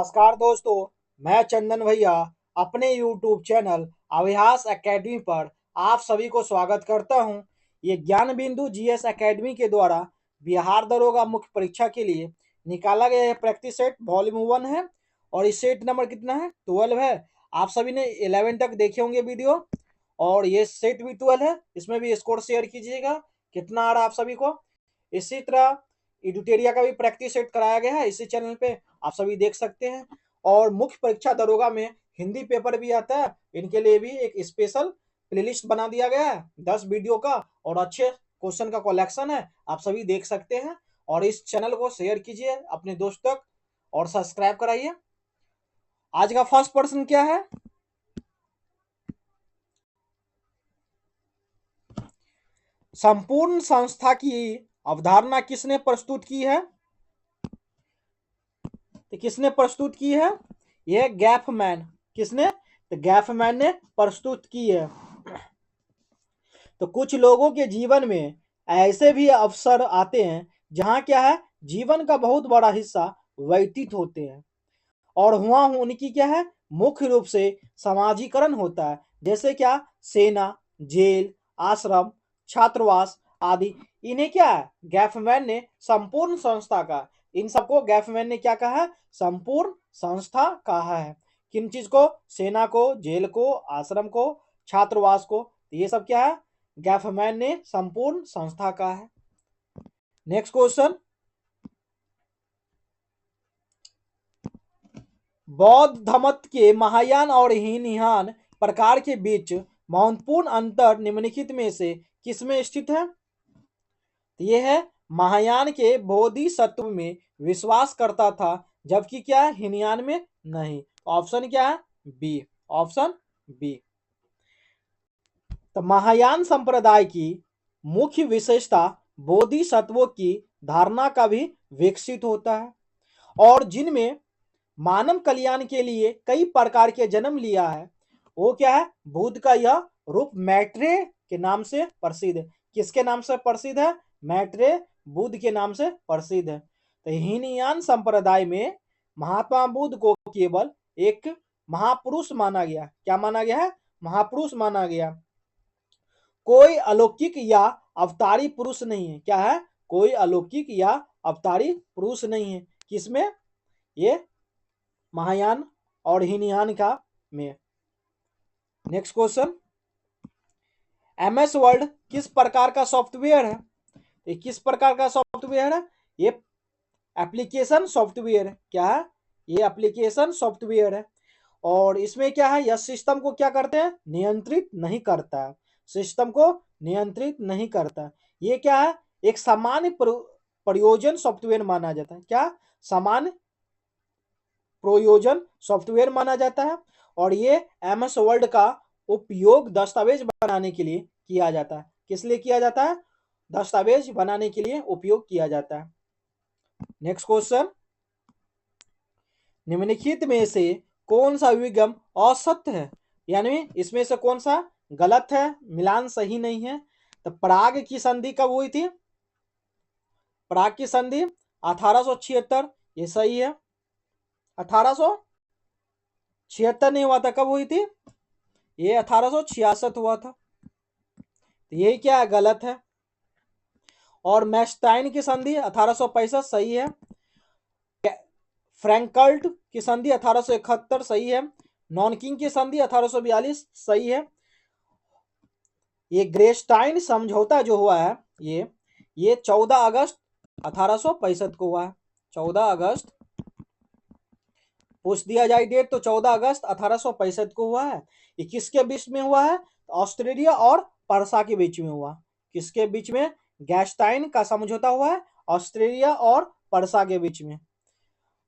नमस्कार दोस्तों, मैं चंदन भैया अपने YouTube चैनल अभ्यास एकेडमी पर आप सभी को स्वागत करता हूं। ये ज्ञान बिंदु जीएस एकेडमी के द्वारा बिहार दरोगा मुख्य परीक्षा के लिए निकाला गया है प्रैक्टिस सेट वॉल्यूम 1 है और इस सेट नंबर कितना है 12 है। आप सभी ने 11 तक देखे होंगे वीडियो और ये सेट भी 12 है। इसमें भी स्कोर शेयर कीजिएगा कितना आ रहा है आप सभी को। इसी तरह एडुटेरिया का भी प्रैक्टिस सेट कराया गया है इसी चैनल पे, आप सभी देख सकते हैं। और मुख्य परीक्षा दरोगा में हिंदी पेपर भी आता है, इनके लिए भी एक स्पेशल प्लेलिस्ट बना दिया गया है 10 वीडियो का और अच्छे क्वेश्चन का कलेक्शन है, आप सभी देख सकते हैं। और इस चैनल को शेयर कीजिए अपने दोस्त तक और सब्सक्राइब कराइए। आज का फर्स्ट प्रश्न क्या है? संपूर्ण संस्था की अवधारणा किसने प्रस्तुत की है? तो किसने प्रस्तुत की है? यह गैफमैन। किसने? तो गैफमैन ने प्रस्तुत की है। तो कुछ लोगों के जीवन में ऐसे भी अवसर आते हैं जहां क्या है, जीवन का बहुत बड़ा हिस्सा व्यतीत होते हैं और वहां उनकी क्या है, मुख्य रूप से समाजीकरण होता है। जैसे क्या, सेना, जेल, आश्रम, छात्रावास आदि। इन्हें क्या है, गैफमैन ने संपूर्ण संस्था का, इन सबको गैफमैन ने क्या कहा है, संपूर्ण संस्था कहा है। किन चीज को? सेना को, जेल को, आश्रम को, छात्रावास को। ये सब क्या है, गैफमैन ने संपूर्ण संस्था कहा है। नेक्स्ट क्वेश्चन, बौद्ध धर्म के महायान और हीनयान प्रकार के बीच महत्वपूर्ण अंतर निम्नलिखित में से किसमें स्थित है? यह है, महायान के बोधिसत्व में विश्वास करता था जबकि क्या है, हीनयान में नहीं। ऑप्शन क्या है? बी। Option B. तो महायान संप्रदाय की मुख्य विशेषता बोधिसत्वों की धारणा का भी विकसित होता है और जिनमें मानव कल्याण के लिए कई प्रकार के जन्म लिया है। वो क्या है, बुद्ध का यह रूप मैत्रेय के नाम से प्रसिद्ध है। किसके नाम से प्रसिद्ध है? मैत्रेय बुद्ध के नाम से प्रसिद्ध है। तो हीनयान संप्रदाय में महात्मा बुद्ध को केवल एक महापुरुष माना गया। क्या माना गया है? महापुरुष माना गया। कोई अलौकिक या अवतारी पुरुष नहीं है। क्या है? कोई अलौकिक या अवतारी पुरुष नहीं है। किसमें? ये महायान और हीनयान का में। नेक्स्ट क्वेश्चन, एमएस वर्ड किस प्रकार का सॉफ्टवेयर है? ये किस प्रकार का सॉफ्टवेयर है? ये एप्लीकेशन सॉफ्टवेयर है। क्या है? ये एप्लीकेशन सॉफ्टवेयर है और इसमें क्या है, यह सिस्टम को क्या करते हैं, नियंत्रित नहीं करता है। सिस्टम को नियंत्रित नहीं करता। ये क्या है, एक सामान्य प्रयोजन सॉफ्टवेयर माना जाता है। क्या? सामान्य प्रयोजन सॉफ्टवेयर माना जाता है और ये एमएस वर्ड का उपयोग दस्तावेज बनाने के लिए किया जाता है। किस लिए किया जाता है? दस्तावेज बनाने के लिए उपयोग किया जाता है। नेक्स्ट क्वेश्चन, निम्नलिखित में से कौन सा विगम असत्य है? यानी इसमें से कौन सा गलत है, मिलान सही नहीं है? तो प्राग की संधि कब हुई थी? प्राग की संधि 1876, ये सही है। 1876 नहीं हुआ था, कब हुई थी? ये 1866 हुआ था। तो ये क्या है, गलत है। और मैस्टाइन की संधि 1865 सही है। फ्रैंकल्ट की संधि 1871 सही है। नॉनकिंग की संधि 1842 सही है। ये ग्रेस्टाइन समझौता जो हुआ है, ये 14 अगस्त 1865 को हुआ है। 14 अगस्त, पूछ दिया जाए डेट तो 14 अगस्त 1865 को हुआ है। ये किसके बीच में हुआ है? ऑस्ट्रेलिया और परसा के बीच में हुआ। किसके बीच में? गैस्टाइन का समझौता हुआ है ऑस्ट्रेलिया और परसा के बीच में।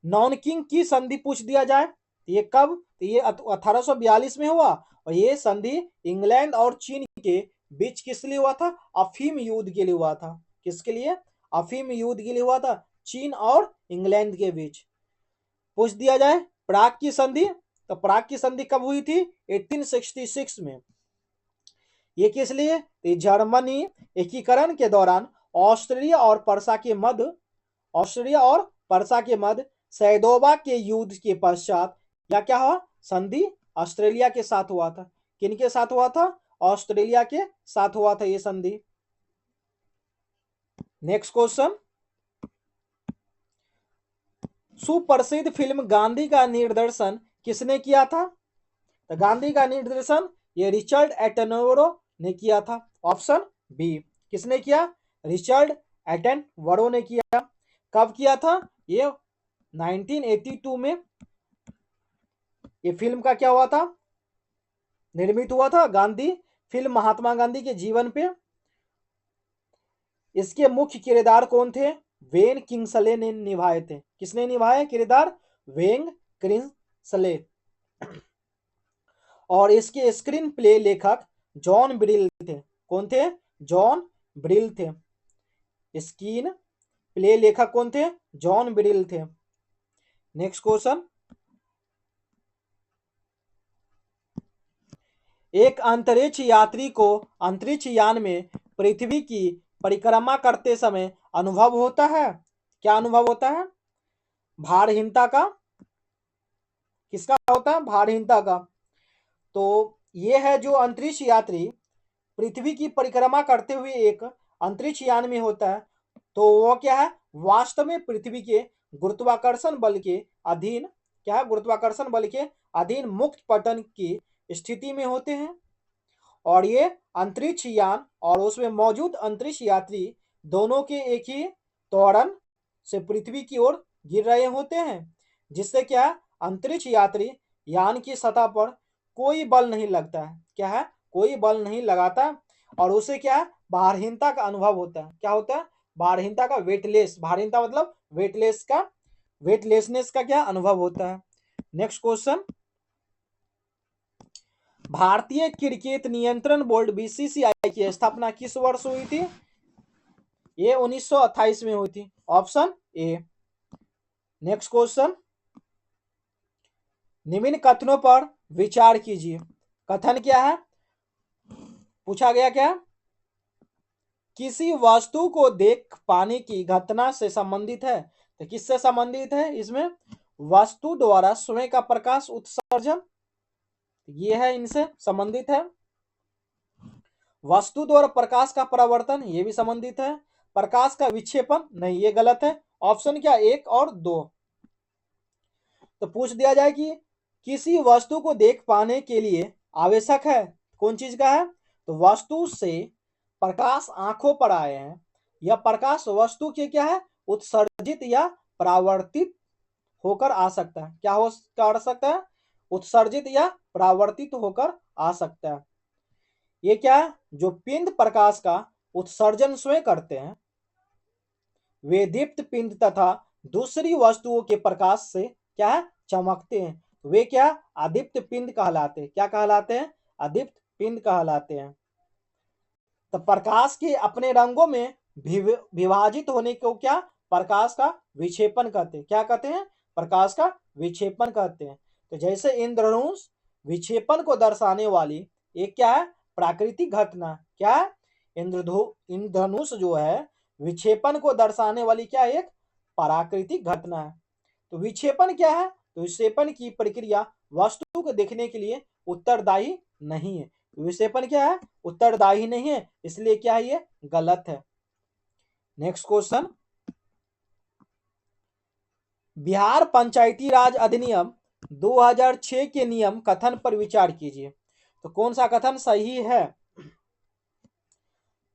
नॉनकिंग की संधि पूछ दिया जाए, ये कब? तो ये 1842 में हुआ और ये संधि इंग्लैंड और चीन के बीच किस लिए हुआ था? अफीम युद्ध के लिए हुआ था। किसके लिए? अफीम युद्ध के लिए हुआ था, चीन और इंग्लैंड के बीच। पूछ दिया जाए प्राग की संधि, तो प्राग की संधि कब हुई थी? 1866 में। ये किस लिए? तो जर्मनी एकीकरण के दौरान ऑस्ट्रेलिया और परसा के मध्य सैदोवा के युद्ध के पश्चात या क्या हुआ, संधि ऑस्ट्रेलिया के साथ हुआ था। किनके साथ हुआ था? ऑस्ट्रेलिया के साथ हुआ था ये संधि। नेक्स्ट क्वेश्चन, सुप्रसिद्ध फिल्म गांधी का निर्देशन किसने किया था? तो गांधी का निर्देशन ये रिचर्ड एटनबरो ने किया था। Option B. किसने किया? रिचर्ड एटनबरो ने किया। कब किया था? ये 1982 में ये फिल्म का क्या हुआ था, निर्मित हुआ था। गांधी फिल्म महात्मा गांधी के जीवन पे। इसके मुख्य किरदार कौन थे? वेन किंग्सले ने निभाए थे। किसने निभाए किरदार? When Kingsley. और इसके स्क्रीन प्ले लेखक जॉन ब्रिल थे। कौन थे? जॉन ब्रिल थे। स्क्रीन प्ले लेखक कौन थे? जॉन ब्रिल थे। नेक्स्ट क्वेश्चन, एक अंतरिक्ष यात्री को अंतरिक्ष यान में पृथ्वी की परिक्रमा करते समय अनुभव होता है। क्या अनुभव होता है? भारहीनता का। किसका होता है? भारहीनता का। तो ये है जो अंतरिक्ष यात्री पृथ्वी की परिक्रमा करते हुए एक अंतरिक्ष यान में होता है, तो वो क्या है, वास्तव में पृथ्वी के गुरुत्वाकर्षण बल के अधीन, क्या है, गुरुत्वाकर्षण बल के अधीन मुक्त पतन की स्थिति में होते हैं। और ये अंतरिक्ष यान और उसमें मौजूद अंतरिक्ष यात्री दोनों के एक ही त्वरण से पृथ्वी की ओर गिर रहे होते हैं, जिससे क्या है, अंतरिक्ष यात्री यान की सतह पर कोई बल नहीं लगता है। क्या है? कोई बल नहीं लगाता और उसे क्या है, भारहीनता का अनुभव होता है। क्या होता है? भारहीनता का, वेटलेस। भारहीनता मतलब वेटलेस का, वेटलेसनेस का क्या अनुभव होता है। नेक्स्ट क्वेश्चन, भारतीय क्रिकेट नियंत्रण बोर्ड बीसीसीआई की स्थापना किस वर्ष हुई थी? ये 1928 में हुई थी। Option A. नेक्स्ट क्वेश्चन, निम्न कथनों पर विचार कीजिए। कथन क्या है? पूछा गया क्या? किसी वस्तु को देख पाने की घटना से संबंधित है। तो किससे संबंधित है? इसमें वस्तु द्वारा स्वयं का प्रकाश उत्सर्जन, ये है, इनसे संबंधित है। वस्तु द्वारा प्रकाश का परावर्तन, ये भी संबंधित है। प्रकाश का विक्षेपण, नहीं, ये गलत है। ऑप्शन क्या? 1 और 2। तो पूछ दिया जाए कि किसी वस्तु को देख पाने के लिए आवश्यक है, कौन चीज का है? तो वस्तु से प्रकाश आंखों पर आए हैं, यह प्रकाश वस्तु के क्या है, उत्सर्जित या परावर्तित होकर आ सकता है। क्या हो कर सकता है? उत्सर्जित या परावर्तित होकर आ सकता है। ये क्या है? जो पिंड प्रकाश का उत्सर्जन स्वयं करते हैं, वे दीप्त पिंड तथा दूसरी वस्तुओं के प्रकाश से क्या है, चमकते हैं। वे क्या? अदीप्त पिंड कहलाते हैं। क्या कहलाते हैं? अदीप्त पिंड कहलाते हैं। तो प्रकाश के अपने रंगों में विभाजित होने को क्या? प्रकाश का विक्षेपण कहते हैं। क्या कहते हैं? प्रकाश का विक्षेपण कहते हैं। तो जैसे इंद्रधनुष विक्षेपण को दर्शाने वाली एक क्या है, प्राकृतिक घटना। क्या है? इंद्रधनुष जो है विक्षेपण को दर्शाने वाली क्या, एक प्राकृतिक घटना है। तो विक्षेपण क्या है? तो विक्षेपण की प्रक्रिया वस्तु को देखने के लिए उत्तरदायी नहीं है। विक्षेपण क्या है? उत्तरदायी नहीं है, इसलिए क्या है, ये गलत है। नेक्स्ट क्वेश्चन, बिहार पंचायती राज अधिनियम 2006 के नियम कथन पर विचार कीजिए। तो कौन सा कथन सही है?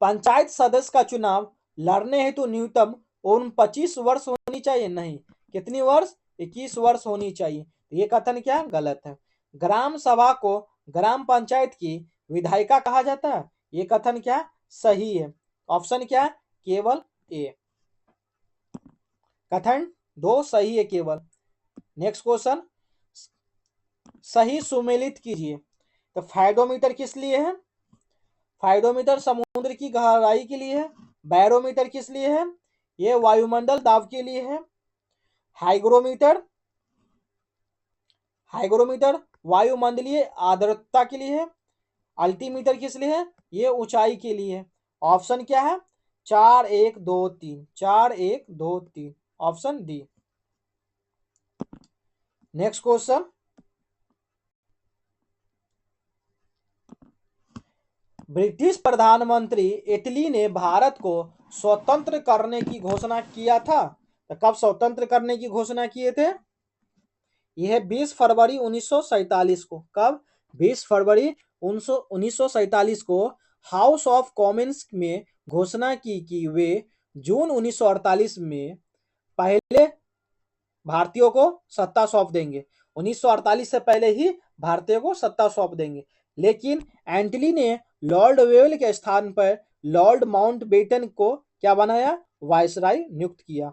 पंचायत सदस्य का चुनाव लड़ने हेतु न्यूनतम उम्र 25 वर्ष होनी चाहिए। नहीं, कितनी वर्ष? 21 वर्ष होनी चाहिए। ये कथन क्या? गलत है। ग्राम सभा को ग्राम पंचायत की विधायिका कहा जाता है। ये कथन क्या? सही है। ऑप्शन क्या है? केवल ए। कथन 2 सही है केवल। नेक्स्ट क्वेश्चन, सही सुमेलित कीजिए। तो फाइडोमीटर किस लिए है? फाइडोमीटर समुद्र की गहराई के लिए है। बैरोमीटर किस लिए है? ये वायुमंडल दाब के लिए है। हाइग्रोमीटर, हाइग्रोमीटर वायुमंडलीय आर्द्रता के लिए है। अल्टीमीटर किस लिए है? ये ऊंचाई के लिए है। ऑप्शन क्या है? 4 1 2 3, 4 1 2 3, option D. Next question, British प्रधानमंत्री इटली ने भारत को स्वतंत्र करने की घोषणा किया था। तो कब स्वतंत्र करने की घोषणा किए थे? यह 20 फरवरी 1947 को। कब? 20 फरवरी 1947 को हाउस ऑफ कॉमन्स में घोषणा की कि वे जून 1948 में पहले भारतीयों को सत्ता सौंप देंगे। 1948 से पहले ही भारतीयों को सत्ता सौंप देंगे। लेकिन एंटली ने लॉर्ड वेल के स्थान पर लॉर्ड माउंटबेटन को क्या बनाया? वायसराय नियुक्त किया।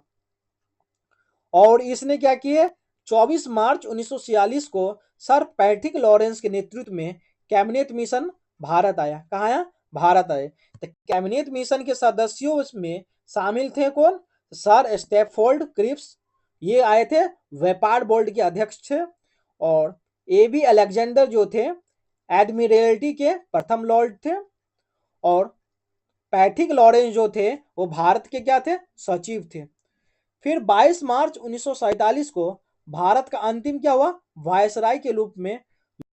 और इसने क्या किए? 24 मार्च 1946 को सर पैट्रिक लॉरेंस के नेतृत्व में कैबिनेट मिशन भारत आया। कहाँ आया? भारत आए। तो कैबिनेट मिशन के सदस्यों में शामिल थे कौन? सर स्टैफोर्ड क्रिप्स, ये आए थे, व्यापार बोर्ड के अध्यक्ष थे। और एबी अलेक्जेंडर जो थे एडमिरल्टी के प्रथम लॉर्ड थे। और पैट्रिक लॉरेंस जो थे वो भारत के क्या थे? सचिव थे। फिर 22 मार्च 1947 को भारत का अंतिम क्या हुआ? वायसराय के रूप में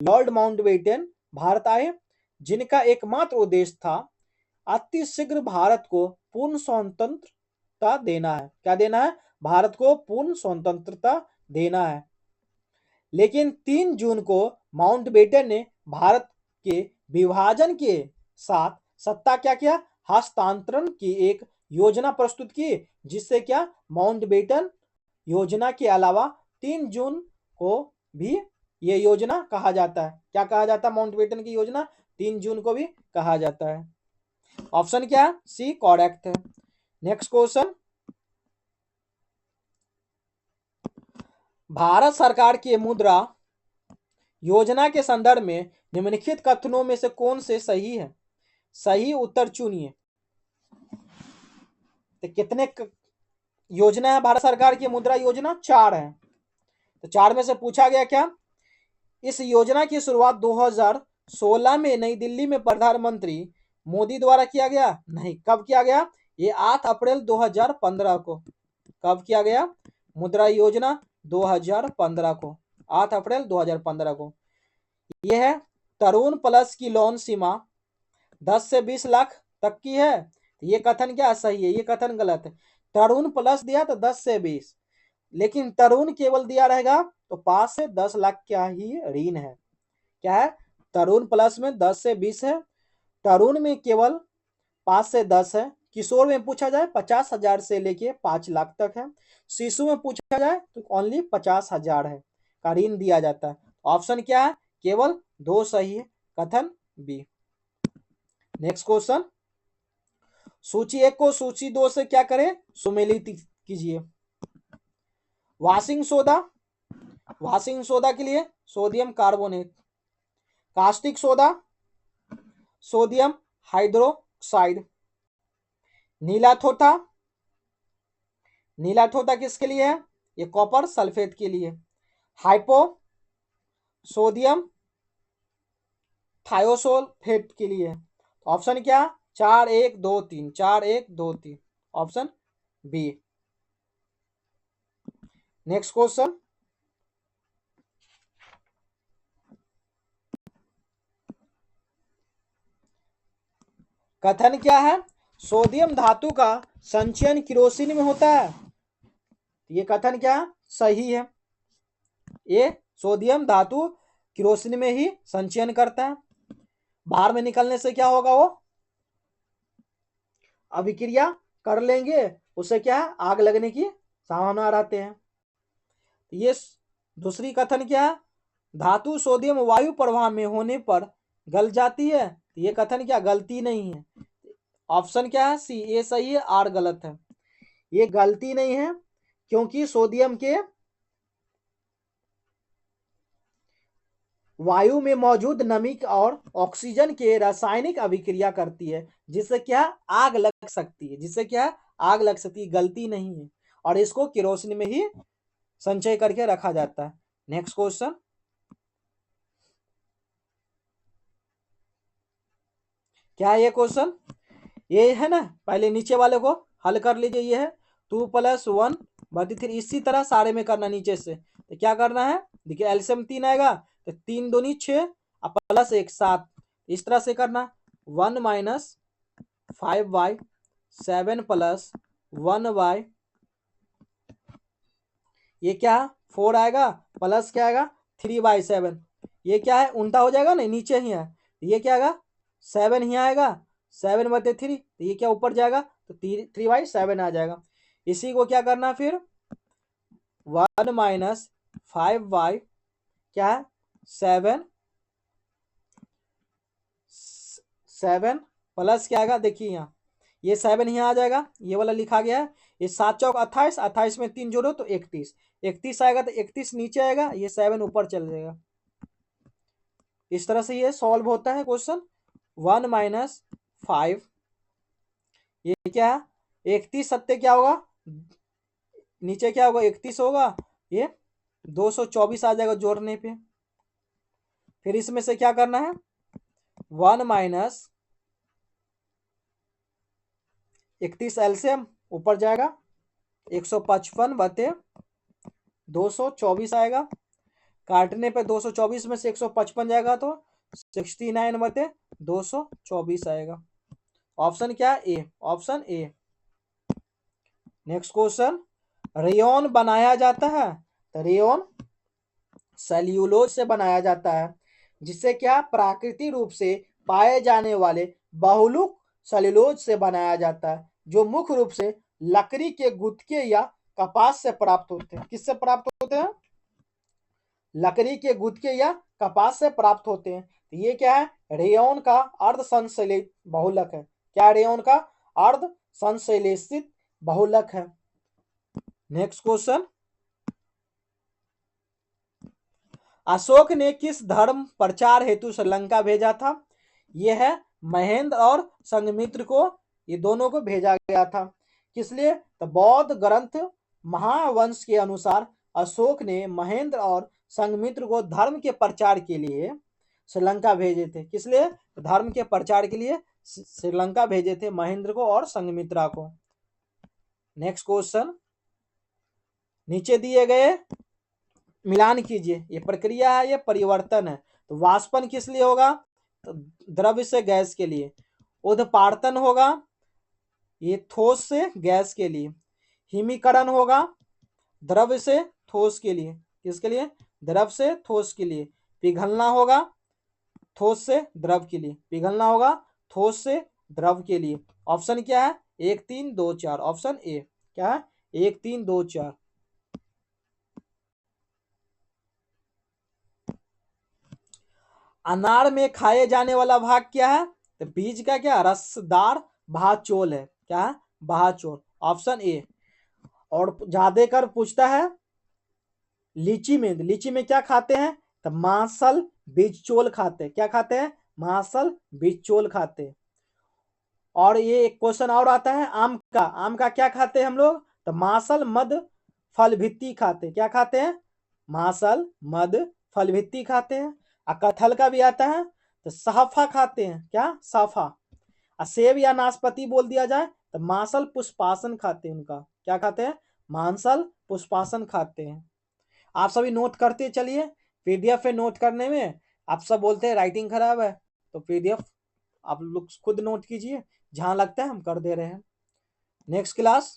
लॉर्ड माउंटबेटन भारत आए, जिनका एकमात्र उद्देश्य था अति शीघ्र भारत को पूर्ण स्वतंत्रता देना है। क्या देना है? भारत को पूर्ण स्वतंत्रता देना है। लेकिन 3 जून को माउंटबेटन ने भारत के विभाजन के साथ सत्ता क्या किया? हस्तांतरण की एक योजना प्रस्तुत की, जिससे क्या? माउंटबेटन योजना के अलावा 3 जून को भी ये योजना कहा जाता है। क्या कहा जाता है? माउंटबेटन की योजना 3 जून को भी कहा जाता है। ऑप्शन क्या है? सी करेक्ट है। नेक्स्ट क्वेश्चन, भारत सरकार की मुद्रा योजना के संदर्भ में निम्नलिखित कथनों में से कौन से सही है? सही उत्तर चुनिए। तो कितने योजना है भारत सरकार की मुद्रा योजना? 4 है। तो 4 में से पूछा गया क्या? इस योजना की शुरुआत 2016 में नई दिल्ली में प्रधानमंत्री मोदी द्वारा किया गया? नहीं। कब किया गया? ये 8 अप्रैल 2015 को। कब किया गया? मुद्रा योजना 2015 को, 8 अप्रैल 2015 को। यह है तरुण प्लस की लोन सीमा 10 से 20 लाख तक की है। ये कथन क्या सही है? ये कथन गलत है। तरुण प्लस दिया तो 10 से 20, लेकिन तरुण केवल दिया रहेगा तो 5 से 10 लाख क्या ही ऋण है। क्या है? तरुण प्लस में 10 से 20 है, तरुण में केवल 5 से 10 है, किशोर में पूछा जाए 50,000 से लेके 5 लाख तक है, शिशु में पूछा जाए तो ओनली 50,000 है का ऋण दिया जाता है। ऑप्शन क्या है? केवल 2 सही है, कथन बी। नेक्स्ट क्वेश्चन, सूची 1 को सूची 2 से क्या करें? सुमेलित कीजिए। वाशिंग सोडा, वाशिंग सोडा के लिए sodium carbonate. Caustic soda, sodium hydroxide. नीला थोथा, नीला थोथा किसके लिए है? ये कॉपर सल्फेट के लिए। हाइपो, सोडियम थायोसोल्फेट के लिए। ऑप्शन क्या? 4 1 2 3, 4 1 2 3, ऑप्शन बी। नेक्स्ट क्वेश्चन, कथन क्या है? सोडियम धातु का संचयन किरोसिन में होता है। ये कथन क्या है? सही है। ये सोडियम धातु किरोसिन में ही संचयन करता है। बाहर में निकलने से क्या होगा? वो अभिक्रिया कर लेंगे, उससे क्या है? आग लगने की संभावना रहते हैं। ये दूसरी कथन क्या है? धातु सोडियम वायु प्रवाह में होने पर गल जाती है। ये कथन क्या? गलती नहीं है। ऑप्शन क्या है? सी, ये सही है, आर गलत है। ये गलती नहीं है, क्योंकि सोडियम के वायु में मौजूद नमी और ऑक्सीजन के रासायनिक अभिक्रिया करती है, जिससे क्या? आग लग सकती है। जिससे क्या? आग लग सकती है। गलती नहीं है, और इसको केरोसिन में ही संचय करके रखा जाता है। नेक्स्ट क्वेश्चन, क्या है ये क्वेश्चन? ये है ना, पहले नीचे वाले को हल कर लीजिए। ये है 2 + 1/3। इसी तरह सारे में करना नीचे से। तो क्या करना है? देखिए एलसीएम 3 आएगा तो 3 दूनी 6 प्लस 1 7, इस तरह से करना 1 माइनस 5y 7 प्लस 1y, ये क्या है 4 आएगा प्लस क्या आएगा 3/7, ये क्या है उल्टा हो जाएगा ना, नीचे ही है, ये क्या आएगा 7 ही आएगा 7/3, तो ये क्या ऊपर जाएगा तो 3/7 आ जाएगा। इसी को क्या करना फिर 1 माइनस 5y क्या है 7 प्लस क्या आएगा, देखिए यहाँ ये 7 यहाँ आ जाएगा, ये वाला लिखा गया है, ये 7 चौक 28, 28 में 3 जोड़ो तो 31, 31 आएगा तो 31 नीचे आएगा, ये 7 ऊपर चल जाएगा। इस तरह से ये सॉल्व होता है क्वेश्चन। 1 माइनस 5, ये क्या है 31 सत्ते क्या होगा, नीचे क्या होगा 31 होगा, ये 224 आ जाएगा जोड़ने पे। फिर इसमें से क्या करना है 1 माइनस 31 एलसीएम ऊपर जाएगा 155 बटे 224 आएगा, काटने पे 224 में से 155 जाएगा तो 69 बटे 224 आएगा। ऑप्शन क्या है A, option A. Next question, rayon बनाया जाता है तो रेयॉन सेल्यूलोज से बनाया जाता है, जिससे क्या प्राकृतिक रूप से पाए जाने वाले बहुलक सेल्यूलोज से बनाया जाता है, जो मुख्य रूप से लकड़ी के गुटके या कपास से प्राप्त होते हैं। किससे प्राप्त होते हैं, लकड़ी के गुटके या कपास से प्राप्त होते हैं। तो ये क्या है रेयॉन का अर्ध संश्लेषित बहुलक है, क्या रेयॉन का अर्ध संश्लेषित बहुलक है। नेक्स्ट क्वेश्चन, अशोक ने किस धर्म प्रचार हेतु श्रीलंका भेजा था, यह है महेंद्र और संघमित्र को, ये दोनों को भेजा गया था। किस लिए, तो बौद्ध ग्रंथ महावंश के अनुसार अशोक ने महेंद्र और संघमित्र को धर्म के प्रचार के लिए श्रीलंका भेजे थे। किस लिए, धर्म के प्रचार के लिए श्रीलंका भेजे थे महेंद्र को और संघमित्रा को। नेक्स्ट क्वेश्चन, नीचे दिए गए मिलान कीजिए, ये प्रक्रिया है, ये परिवर्तन है। तो वाष्पन किस लिए होगा, तो द्रव्य से गैस के लिए। उद्पार्तन होगा, ये ठोस से गैस के लिए। हिमीकरण होगा, द्रव्य से ठोस के लिए। किसके लिए, द्रव से ठोस के लिए। पिघलना होगा, ठोस से द्रव के लिए। पिघलना होगा ठोस से द्रव के लिए। ऑप्शन क्या है 1 3 2 4, ऑप्शन ए क्या है 1 3 2 4। अनार में खाए जाने वाला भाग क्या है, तो बीज का क्या रसदार भाचोल है, क्या है भाचोल, ऑप्शन ए। और ज्यादा कर पूछता है लीची में क्या खाते हैं, तो मांसल बीजचोल खाते हैं। क्या खाते हैं, मांसल बीजचोल खाते हैं। और ये एक क्वेश्चन और आता है आम का क्या खाते हैं हम लोग, तो मांसल मद फल भित्ती खाते हैं। क्या खाते हैं, मांसल मद फल भित्ती खाते हैं। और कटहल का भी आता है तो साफा खाते हैं, क्या साफा। और सेब या नाशपाती बोल दिया जाए तो मांसल पुष्पासन खाते हैं, उनका क्या खाते हैं, मांसल पुष्पासन खाते हैं। आप सभी नोट करते चलिए, पीडीएफ पे नोट करने में आप सब बोलते हैं राइटिंग खराब है, तो पीडीएफ आप लोग खुद नोट कीजिए, जहां लगता है हम कर दे रहे हैं। नेक्स्ट क्लास,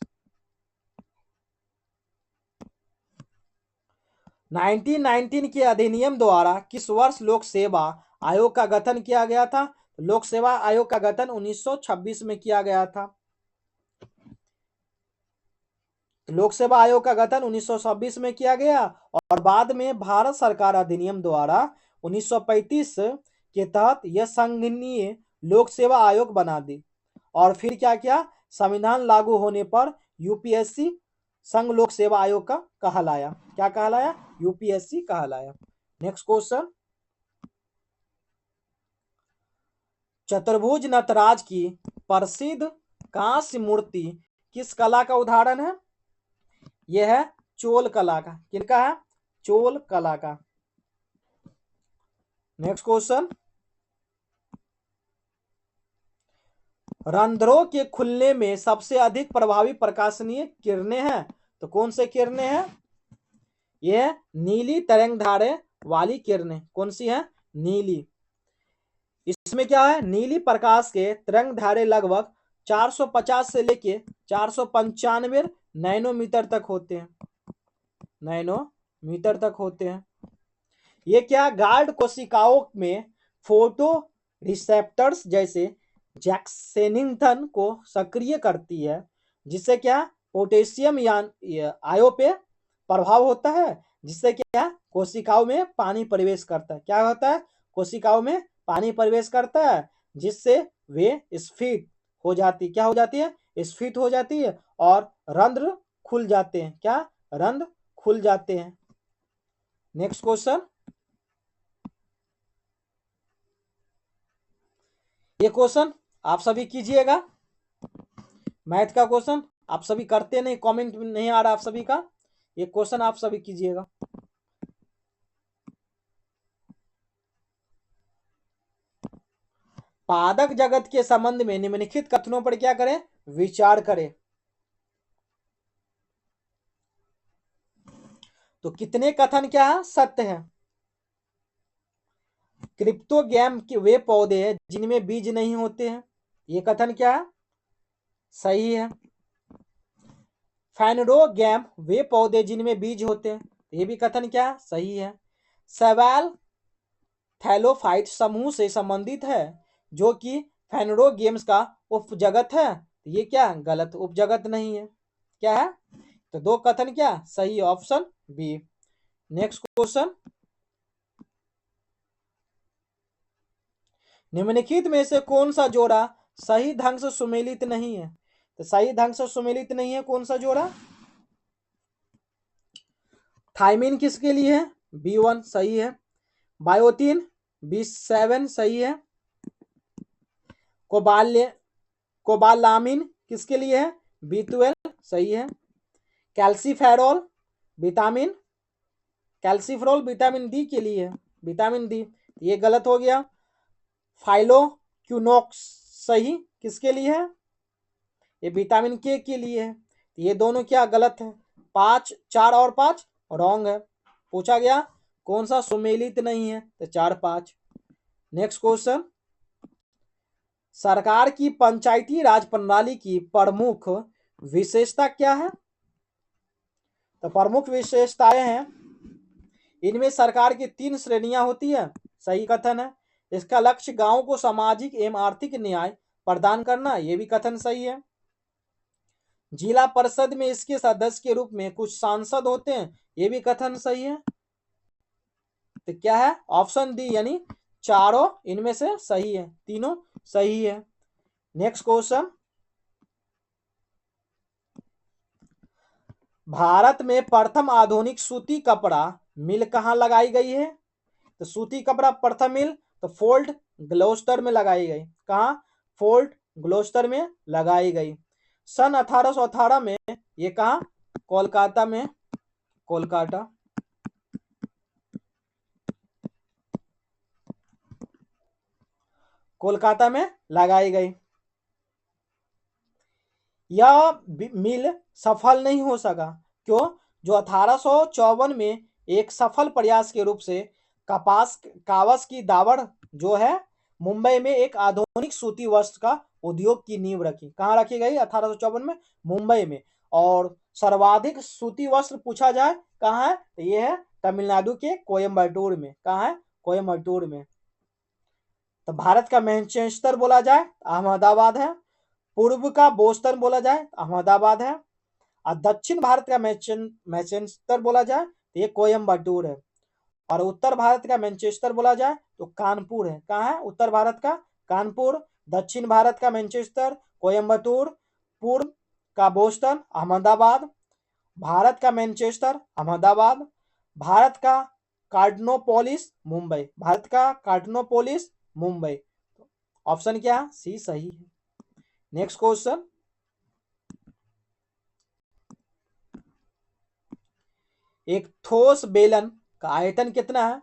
1919 के अधिनियम द्वारा किस वर्ष लोक सेवा आयोग का गठन किया गया था, लोक सेवा आयोग का गठन 1926 में किया गया था। लोक सेवा आयोग का गठन 1926 में किया गया और बाद में भारत सरकार अधिनियम द्वारा 1935 के तहत यह संघीय लोक सेवा आयोग बना दी। और फिर क्या किया, संविधान लागू होने पर यूपीएससी संघ लोक सेवा आयोग का कहलाया। क्या कहलाया, यूपीएससी कहलाया। नेक्स्ट क्वेश्चन, चतुर्भुज नटराज की प्रसिद्ध कांस्य मूर्ति किस कला का उदाहरण है, यह है चोल कला का। किनका है, चोल कला का। नेक्स्ट क्वेश्चन, रंध्रों के खुलने में सबसे अधिक प्रभावी प्रकाशनीय किरणें हैं, तो कौन से किरणें हैं, ये है नीली तरंगधारे वाली किरणें। कौन सी है? नीली। इसमें क्या है? नीली प्रकाश के तरंगधारे लगभग 450 से लेके 495 नैनोमीटर तक होते हैं। नैनोमीटर तक होते हैं। ये क्या? गार्ड कोशिकाओं में फोटो रिसेप्टर्स जैसे जैक्सेनिंथन को सक्रिय करती है, जिससे क्या? पोटेशियम आयो पे प्रभाव होता है, जिससे क्या? कोशिकाओं में पानी प्रवेश करता है। क्या होता है? कोशिकाओं में पानी प्रवेश करता है, जिससे वे स्फीत हो जाती। क्या हो जाती है? स्फीत हो जाती है और रंध्र खुल जाते हैं। क्या? रंध्र खुल जाते हैं। Next question. ये क्वेश्चन आप सभी कीजिएगा। मैथ का क्वेश्चन आप सभी करते नहीं, कमेंट नहीं आ रहा आप सभी का। ये क्वेश्चन आप सभी कीजिएगा। पादक जगत के संबंध में निम्नलिखित कथनों पर क्या करें? विचार करें। तो कितने कथन क्या है? सत्य है। क्रिप्टोगैम के वे पौधे हैं जिनमें बीज नहीं होते हैं। ये कथन क्या है? सही है। फैनडोगैम वे पौधे जिनमें बीज होते हैं। ये भी कथन क्या है? सही है। सवाल थैलोफाइट समूह से संबंधित है, जो कि फैनडोगेम्स का उपजगत है। ये क्या? गलत, उपजगत नहीं है। क्या है? तो दो कथन क्या सही है? Option B. Next question. निम्नलिखित में से कौन सा जोड़ा सही ढंग से सुमेलित नहीं है? तो सही ढंग से सुमेलित नहीं है कौन सा जोड़ा? थाइमिन किसके लिए है? B1 सही है। बायोटीन B7 सही है। कोबाल्य कोबालामिन किसके लिए है? B12 सही है। Calciferol vitamin calciferol vitamin D के लिए है। विटामिन डी, ये गलत हो गया। फाइलोक्यूनोक्स सही किसके लिए है? ये विटामिन के लिए है। ये दोनों क्या गलत है? 5, 4 और 5 रॉन्ग है। पूछा गया कौन सा सुमेलित नहीं है? तो 4, 5। Next question. सरकार की पंचायती राज प्रणाली की प्रमुख विशेषता क्या है? तो प्रमुख विशेषताएं हैं, इनमें सरकार की 3 श्रेणियां होती है। सही कथन है। इसका लक्ष्य गांव को सामाजिक एवं आर्थिक न्याय प्रदान करना। यह भी कथन सही है। जिला परिषद में इसके सदस्य के रूप में कुछ सांसद होते हैं। यह भी कथन सही है। तो क्या है? ऑप्शन डी, यानी चारों इनमें से सही है, तीनों सही है। Next question. भारत में प्रथम आधुनिक सूती कपड़ा मिल कहां लगाई गई है? तो सूती कपड़ा प्रथम मिल तो फोर्ट ग्लोस्टर में लगाई गई। कहां? फोर्ट ग्लोस्टर में लगाई गई। सन 1818 में ये कहा? कोलकाता में। कोलकाता। कोलकाता में लगाई गई। यह मिल सफल नहीं हो सका। क्यों? जो 1854 में एक सफल प्रयास के रूप से कावस की दावड़ जो है मुंबई में एक आधुनिक सूती वस्त्र का उद्योग की नींव रखी। कहाँ रखी गई? 1854 में मुंबई में। और सर्वाधिक सूती वस्त्र पूछा जाए कहाँ है? तो ये है तमिलनाडु के कोयम्बटूर में। कहाँ है? कोयम्बटूर में। तो भारत का मैनचेस्टर बोला जाए अहमदाबाद है। पूर्व का बोस्टन बोला जाए अहमदाबाद है। और दक्षिण भारत का मैनचेस्टर बोला जाए तो ये कोयम्बटूर है। और उत्तर भारत का मैनचेस्टर बोला जाए तो कानपुर है। कहाँ है? उत्तर भारत का कानपुर। दक्षिण भारत का मैनचेस्टर कोयम्बटूर। पूर्व का बोस्टन अहमदाबाद। भारत का मैनचेस्टर अहमदाबाद। भारत का कार्डनोपोलिस मुंबई। भारत का कार्डनोपोलिस मुंबई। ऑप्शन क्या है? सी सही है। Next question. एक ठोस बेलन का आयतन कितना है?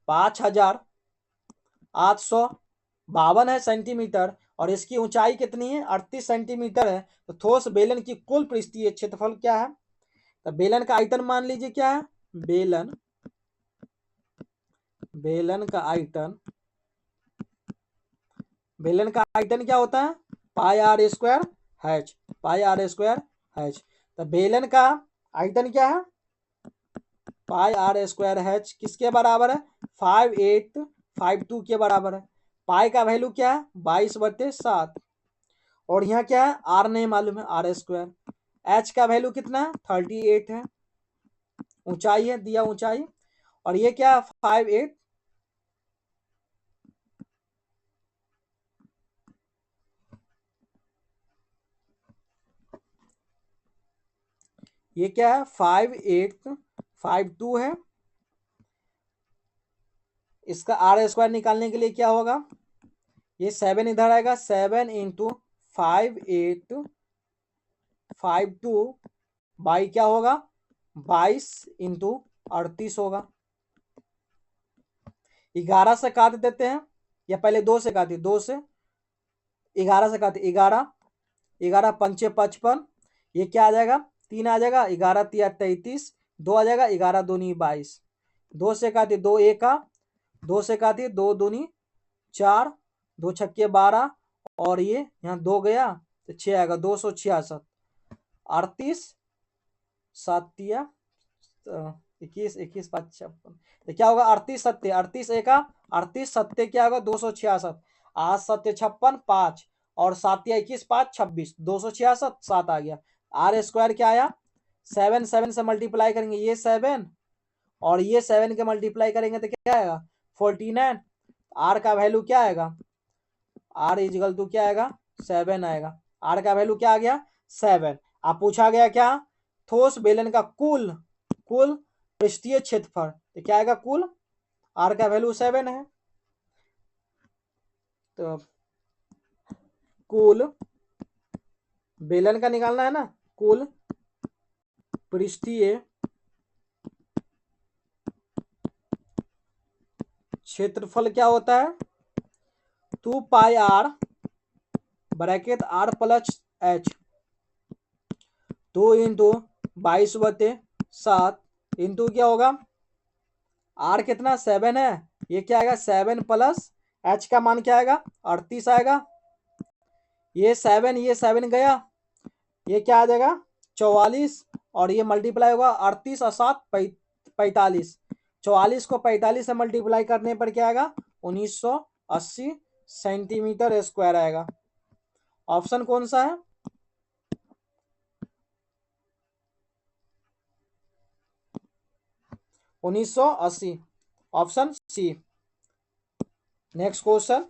5852 है सेंटीमीटर और इसकी ऊंचाई कितनी है? 38 सेंटीमीटर है। तो ठोस बेलन की कुल पृष्ठीय क्षेत्रफल क्या है? तो बेलन का आयतन मान लीजिए क्या है? बेलन का आयतन क्या होता है? पाई आर स्क्वायर हैच, तो बेलन का आयतन क्या है? पाई आर स्क्वायर हैच किसके बराबर है? 5852 के बराबर है। पाई का वैल्यू क्या है? 22/7। और यहाँ क्या है? आर नहीं मालूम है, आर स्क्वायर। एच का वैल्यू कितना है? 38 है। ऊंचाई है, दिया ऊंचाई। और ये क्या है? 58। ये क्या है? 5852 है। इसका आर स्क्वायर निकालने के लिए क्या होगा? ये 7 इधर आएगा, 7 इंटू 5852 बाई क्या होगा? 22 इंटू 38 होगा। 11 से काट देते हैं, या पहले 2 से काटे? 2 से 11 से काटे, 11 11 पंचे 55। ये क्या आ जाएगा? 3 आ जाएगा। 11 तिया 33, 2 आ जाएगा। 11 दूनी 22। 2 से काटे 2 1 2 से काटे 2 दूनी 4, 2 छक्के 12, और ये यहाँ 2 गया तो 6 आएगा। 266। 38 7 21 21 5 56, तो क्या होगा? 38 सत्ते 38 एका 38 सत्ते क्या होगा? 266। 8 सत्ते 56, 5 और 7 या 21 5 26, 266 7 आ गया। आर स्क्वायर क्या आया? 7 7 से मल्टीप्लाई करेंगे, ये 7 और ये 7 के मल्टीप्लाई करेंगे तो क्या आएगा? 49। आर का वैल्यू क्या आएगा? आर इजिकल टू क्या आएगा? 7 आएगा। आर का वैल्यू क्या आ गया? 7। अब पूछा गया क्या? ठोस बेलन का कुल पृष्ठीय क्षेत्रफल, तो क्या आएगा? कुल आर का वैल्यू 7 है, तो कुल बेलन का निकालना है ना। कुल पृष्ठीय क्षेत्रफल क्या होता है? 2 pi R bracket R plus H 2 into 22/7 into क्या होगा? आर कितना? 7 है। ये क्या आएगा? 7 प्लस एच का मान क्या आएगा? 38 आएगा। ये 7 गया, ये क्या आ जाएगा? 44, और ये मल्टीप्लाई होगा 38 और 7 45। 44 को 45 से मल्टीप्लाई करने पर क्या आएगा? 1980 सेंटीमीटर स्क्वायर आएगा। ऑप्शन कौन सा है? उन्नीस सौ 80, ऑप्शन सी। नेक्स्ट क्वेश्चन,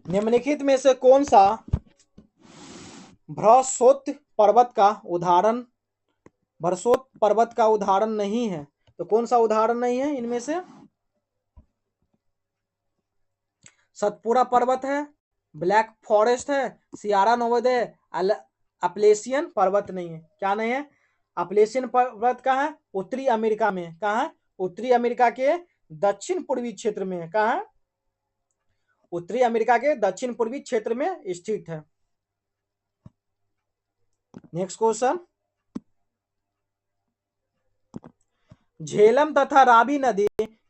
निम्नलिखित में से कौन सा भ्रशोत पर्वत का उदाहरण नहीं है? तो कौन सा उदाहरण नहीं है इनमें से? सतपुरा पर्वत है, ब्लैक फॉरेस्ट है, सियारा नोवोदय, अपलेशियन पर्वत नहीं है। क्या नहीं है? अपलेशियन पर्वत कहाँ है? उत्तरी अमेरिका में। कहाँ है? उत्तरी अमेरिका के दक्षिण पूर्वी क्षेत्र में है। कहाँ है? उत्तरी अमेरिका के दक्षिण पूर्वी क्षेत्र में स्थित है। नेक्स्ट क्वेश्चन, झेलम तथा रावी नदी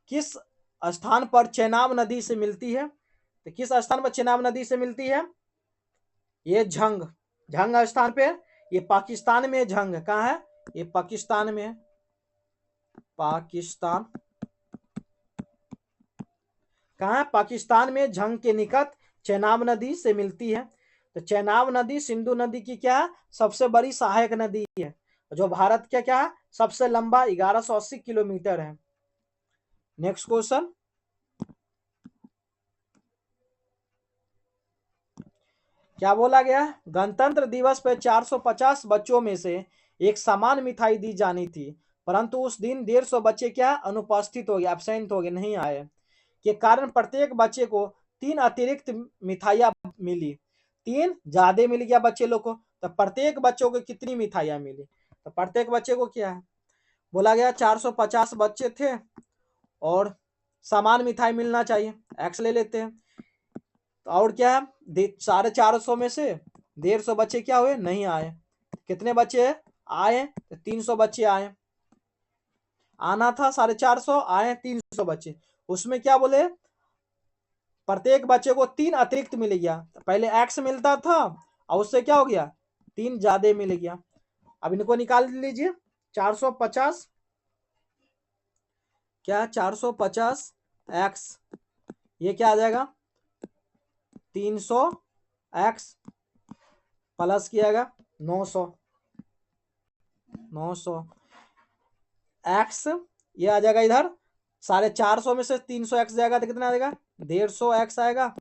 किस स्थान पर चेनाब नदी से मिलती है? तो किस स्थान पर चेनाब नदी से मिलती है? ये झंग स्थान पे। ये पाकिस्तान में झंग। कहाँ है? ये पाकिस्तान में है। पाकिस्तान कहाँ है? पाकिस्तान में झंग के निकट चेनाब नदी से मिलती है। तो चेनाब नदी सिंधु नदी की क्या है? सबसे बड़ी सहायक नदी है, जो भारत के क्या है? सबसे लंबा 1180 किलोमीटर है। नेक्स्ट क्वेश्चन, क्या बोला गया? गणतंत्र दिवस पर 450 बच्चों में से एक समान मिठाई दी जानी थी, परंतु उस दिन 150 बच्चे क्या अनुपस्थित हो गए, एब्सेंट हो गए, नहीं आए। के कारण प्रत्येक बच्चे को 3 अतिरिक्त मिठाइयां मिली। 3 ज्यादा मिल गया बच्चे लोग को, तो प्रत्येक बच्चों को कितनी मिठाइयां मिली? तो प्रत्येक बच्चे को क्या है बोला गया? 450 बच्चे थे और समान मिठाई मिलना चाहिए। एक्स ले लेते हैं, तो और क्या है? 450 में से 150 बच्चे क्या हुए, नहीं आए। कितने बच्चे आए, 300 बच्चे आए। आना था 450, आए 300 बच्चे। उसमें क्या बोले, प्रत्येक बच्चे को 3 अतिरिक्त मिल गया। पहले x मिलता था और उससे क्या हो गया, 3 ज्यादा मिल गया। अब इनको निकाल लीजिए। 450 क्या, 450 x, ये क्या आ जाएगा 300 x प्लस किया जाएगा 900 x, ये आ जाएगा इधर 450 में से 300 x जाएगा तो कितना आ जाएगा 150 x आएगा।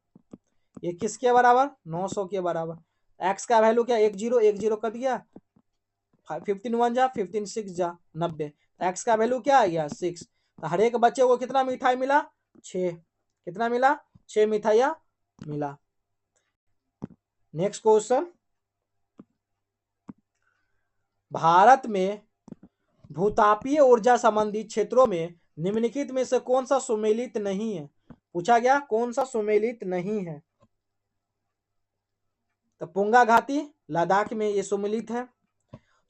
ये किसके बराबर, 900 के बराबर। x का वैल्यू क्या, 10 कर दिया, 15 1 जा 15 6 जा 90, x का वैल्यू क्या आ गया 6। तो हर एक बच्चे को कितना मिठाई मिला, 6। कितना मिला, 6 मिठाइयाँ मिला। नेक्स्ट क्वेश्चन, भारत में भूतापीय ऊर्जा संबंधी क्षेत्रों में निम्नलिखित में से कौन सा सुमेलित नहीं है। पूछा गया कौन सा सुमेलित नहीं है। तो पुंगा घाटी लद्दाख में ये सुमेलित है।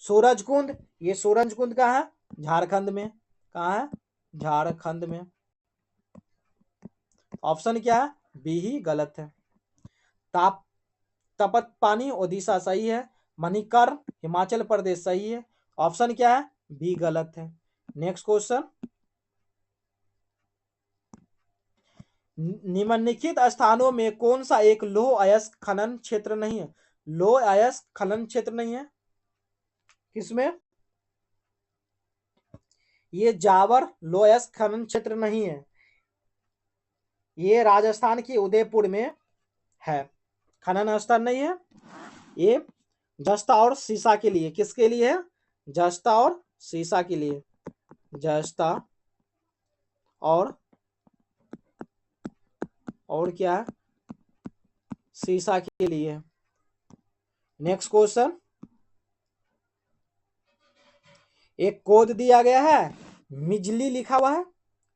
सूरजकुंड, ये सूरजकुंड कहाँ है, झारखंड में। कहाँ है, झारखंड में। ऑप्शन क्या है, बी ही गलत है। तपत पानी ओडिशा सही है। मणिकर्ण हिमाचल प्रदेश सही है। ऑप्शन क्या है, बी गलत है। नेक्स्ट क्वेश्चन, निम्नलिखित स्थानों में कौन सा एक लौह अयस्क खनन क्षेत्र नहीं है। लौह अयस्क खनन क्षेत्र नहीं है किसमें, ये जावर लौह अयस्क खनन क्षेत्र नहीं है। ये राजस्थान के उदयपुर में है, खनन स्थल नहीं है। ये जस्ता और सीसा के लिए, किसके लिए है, जस्ता और सीसा के लिए। जस्ता और क्या है, सीसा के लिए। नेक्स्ट क्वेश्चन, एक कोड दिया गया है, मिजली लिखा हुआ है,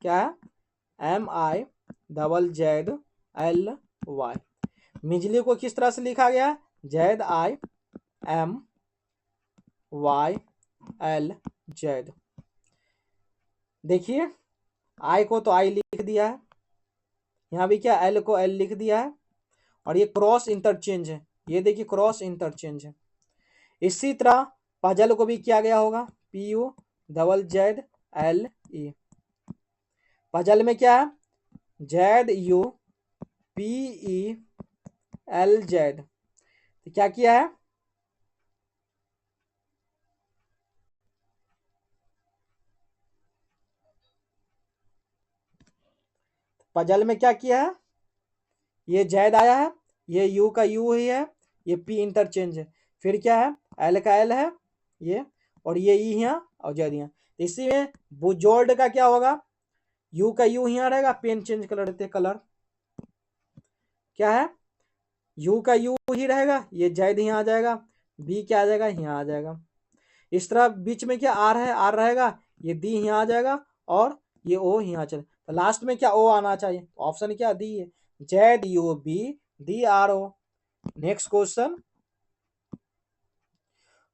क्या है, MIZZLY। मिजली को किस तरह से लिखा गया, ZIMYL। देखिए आई को तो आई लिख दिया है, यहाँ भी क्या एल को एल लिख दिया है, और ये क्रॉस इंटरचेंज है। ये देखिए क्रॉस इंटरचेंज है। इसी तरह पजल को भी किया गया होगा, PUZZLE। पजल में क्या है, ZUPELZ। तो क्या किया है, पजल में क्या किया है, ये जैद आया है, ये यू का यू ही है, ये पी इंटरचेंज है, फिर क्या है एल का एल है ये, और ये ई यहाँ और जेड यहाँ। इसी में बुजोल्ड का क्या होगा, यू का यू यहाँ रहेगा, पेन चेंज कर लेते कलर, क्या है यू का यू ही रहेगा, ये जेड यहाँ आ जाएगा, बी क्या आ जाएगा यहाँ आ जाएगा। इस तरह बीच में क्या आर है, आर रहेगा, ये डी यहाँ आ जाएगा, और ये ओ यहाँ चले, तो लास्ट में क्या ओ आना चाहिए। ऑप्शन क्या डी है, ZUBDRO। नेक्स्ट क्वेश्चन,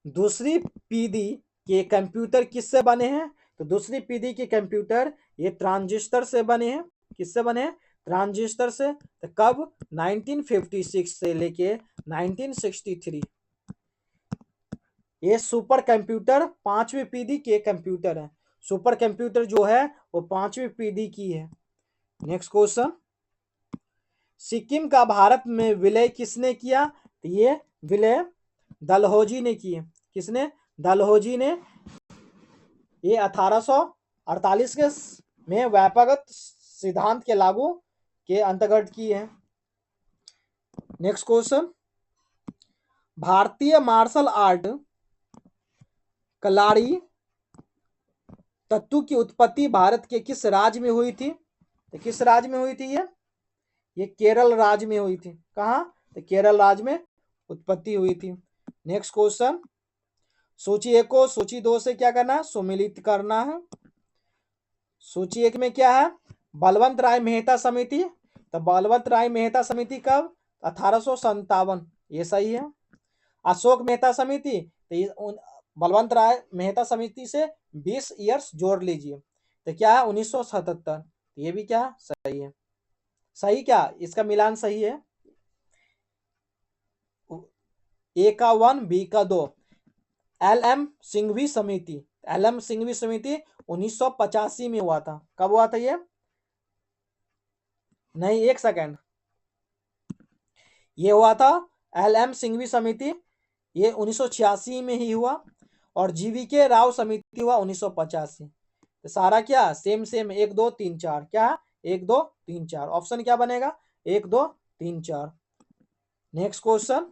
दूसरी पीढ़ी के कंप्यूटर किससे बने हैं। तो दूसरी पीढ़ी के कंप्यूटर ये ट्रांजिस्टर से बने हैं। किससे बने हैं, ट्रांजिस्टर से। तो कब, 1956 से लेके 1963। ये सुपर कंप्यूटर 5वीं पीढ़ी के कंप्यूटर है। सुपर कंप्यूटर जो है वो 5वीं पीढ़ी की है। नेक्स्ट क्वेश्चन, सिक्किम का भारत में विलय किसने किया। तो ये विलय डलहौजी ने किए। किसने, डलहौजी ने। ये 1848 के में व्यापक सिद्धांत के लागू के अंतर्गत की है। नेक्स्ट क्वेश्चन, भारतीय मार्शल आर्ट कलारी तत्व की उत्पत्ति भारत के किस राज्य में हुई थी। तो किस राज्य में हुई थी ये केरल राज्य में हुई थी। कहाँ, तो केरल राज्य में उत्पत्ति हुई थी। नेक्स्ट क्वेश्चन, सूची 1 को सूची 2 से क्या करना है, सुमेलित करना है। सूची 1 में क्या है, बलवंत राय मेहता समिति। तो बलवंत राय मेहता समिति कब, 1857, ये सही है। अशोक मेहता समिति, तो बलवंत राय मेहता समिति से 20 ईयर्स जोड़ लीजिए, तो क्या है 1977। ये भी क्या सही है, सही क्या इसका मिलान सही है, ए का 1 बी का 2। एल एम सिंघवी समिति, एल एम सिंघवी समिति 1985 में हुआ था। कब हुआ था ये, नहीं एक सेकेंड, ये हुआ था एल एम सिंघवी समिति, ये 1986 में ही हुआ, और जीवी के राव समिति हुआ 1985। तो सारा क्या सेम सेम, 1 2 3 4, क्या है 1 2 3 4, ऑप्शन क्या बनेगा 1 2 3 4। नेक्स्ट क्वेश्चन,